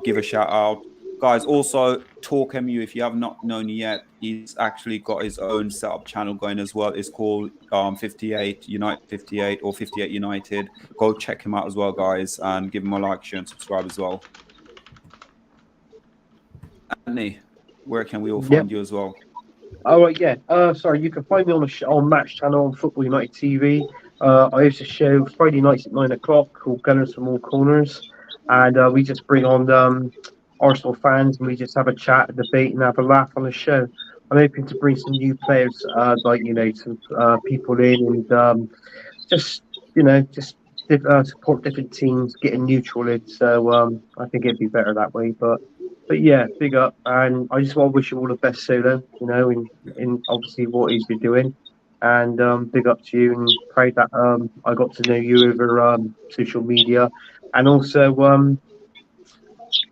Give a shout out. Guys, also Talk MU, if you have not known yet, he's actually got his own setup channel going as well. It's called 58 United 58 or 58 United. Go check him out as well, guys, and give him a like, share, and subscribe as well. Anthony, where can we all find you as well? Oh, right, yeah. Sorry, you can find me on Match Channel on Football United TV. I host a show Friday nights at 9 o'clock called Gunners from All Corners, and we just bring on Arsenal fans, and we just have a chat, a debate, and have a laugh on the show. I'm hoping to bring some new players, some people in, and just support different teams, getting neutral in. So I think it'd be better that way. But yeah, big up, and I just want to wish you all the best, Solo. You know, in obviously what he's been doing, and big up to you, and proud that I got to know you over social media, and also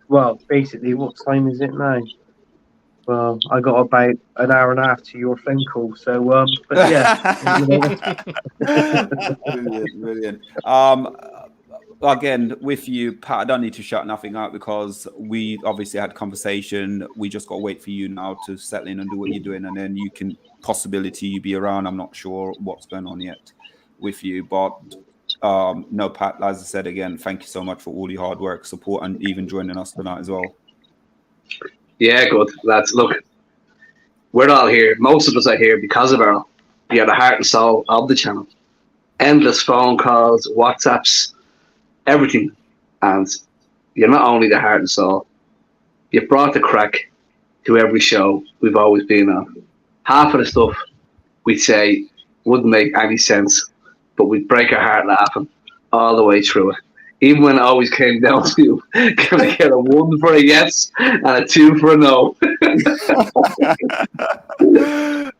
well, basically, what time is it now? Well, I got about an hour and a half to your phone call, so but yeah. Brilliant. Again, with you, Pat, I don't need to shout nothing out because we obviously had a conversation. We just got to wait for you now to settle in and do what you're doing, and then you can possibility be around. I'm not sure what's going on yet with you, but no, Pat, as I said again, thank you so much for all your hard work, support, and even joining us tonight as well. Yeah, good, lads. Look, we're all here. Most of us are here because of Errol. You're the heart and soul of the channel. Endless phone calls, WhatsApps, everything. And you're not only the heart and soul, you brought the crack to every show we've always been on. Half of the stuff we'd say wouldn't make any sense, but we'd break our heart laughing all the way through it. Even when it always came down to, can I get a 1 for a yes and a 2 for a no?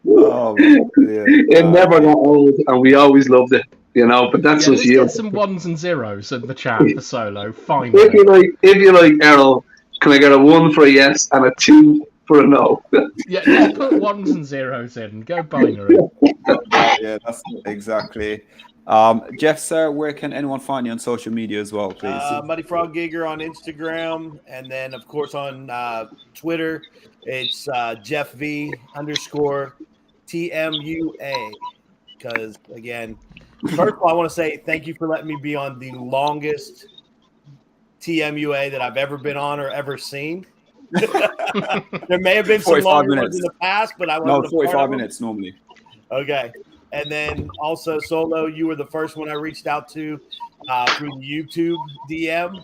Oh, it never got old, and we always loved it, you know. But that's just you. Get some 1s and 0s in the chat for Solo. Fine. If you like Errol, can I get a 1 for a yes and a 2 Bruno. Yeah, just put ones and zeros in. Go binary. Yeah, that's exactly. Jeff, sir, where can anyone find you on social media as well, please? Muddy Frog Giger on Instagram, and then of course on Twitter, it's Jeff V _ TMUA. Because again, first of all, I want to say thank you for letting me be on the longest TMUA that I've ever been on or ever seen. There may have been some 45 longer minutes. ones in the past, but I No, wasn't a part 45 of them. minutes normally. Okay. And then also Solo, you were the first one I reached out to through the YouTube DM.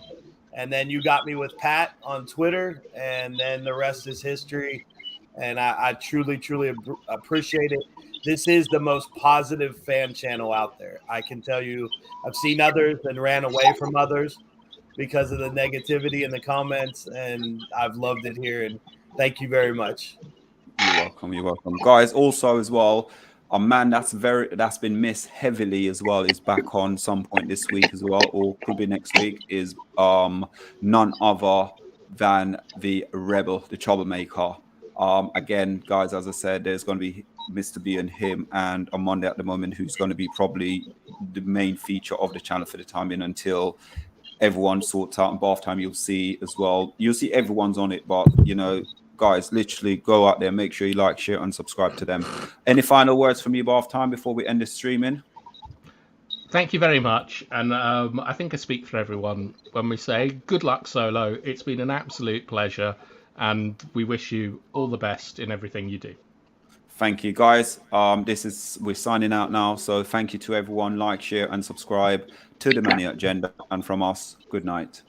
And then you got me with Pat on Twitter. And then the rest is history. And I truly, truly appreciate it. This is the most positive fan channel out there. I can tell you, I've seen others and ran away from others because of the negativity in the comments. And I've loved it here. And thank you very much. You're welcome. You're welcome, guys. Also, as well, a man that's been missed heavily as well is back on some point this week as well, or could be next week. Is none other than the rebel, the troublemaker. Again, guys, as I said, there's going to be Mr. B and him, and on Monday at the moment, who's going to be probably the main feature of the channel for the time being until everyone sorts out. And bath time, you'll see as well. You'll see everyone's on it, but you know. Guys, literally go out there, make sure you like, share, and subscribe to them. Any final words from you, bath time, before we end the streaming? Thank you very much. And I think I speak for everyone when we say good luck, Solo. It's been an absolute pleasure. And we wish you all the best in everything you do. Thank you, guys. We're signing out now. So thank you to everyone. Like, share, and subscribe to the Mania Agenda. And from us, good night.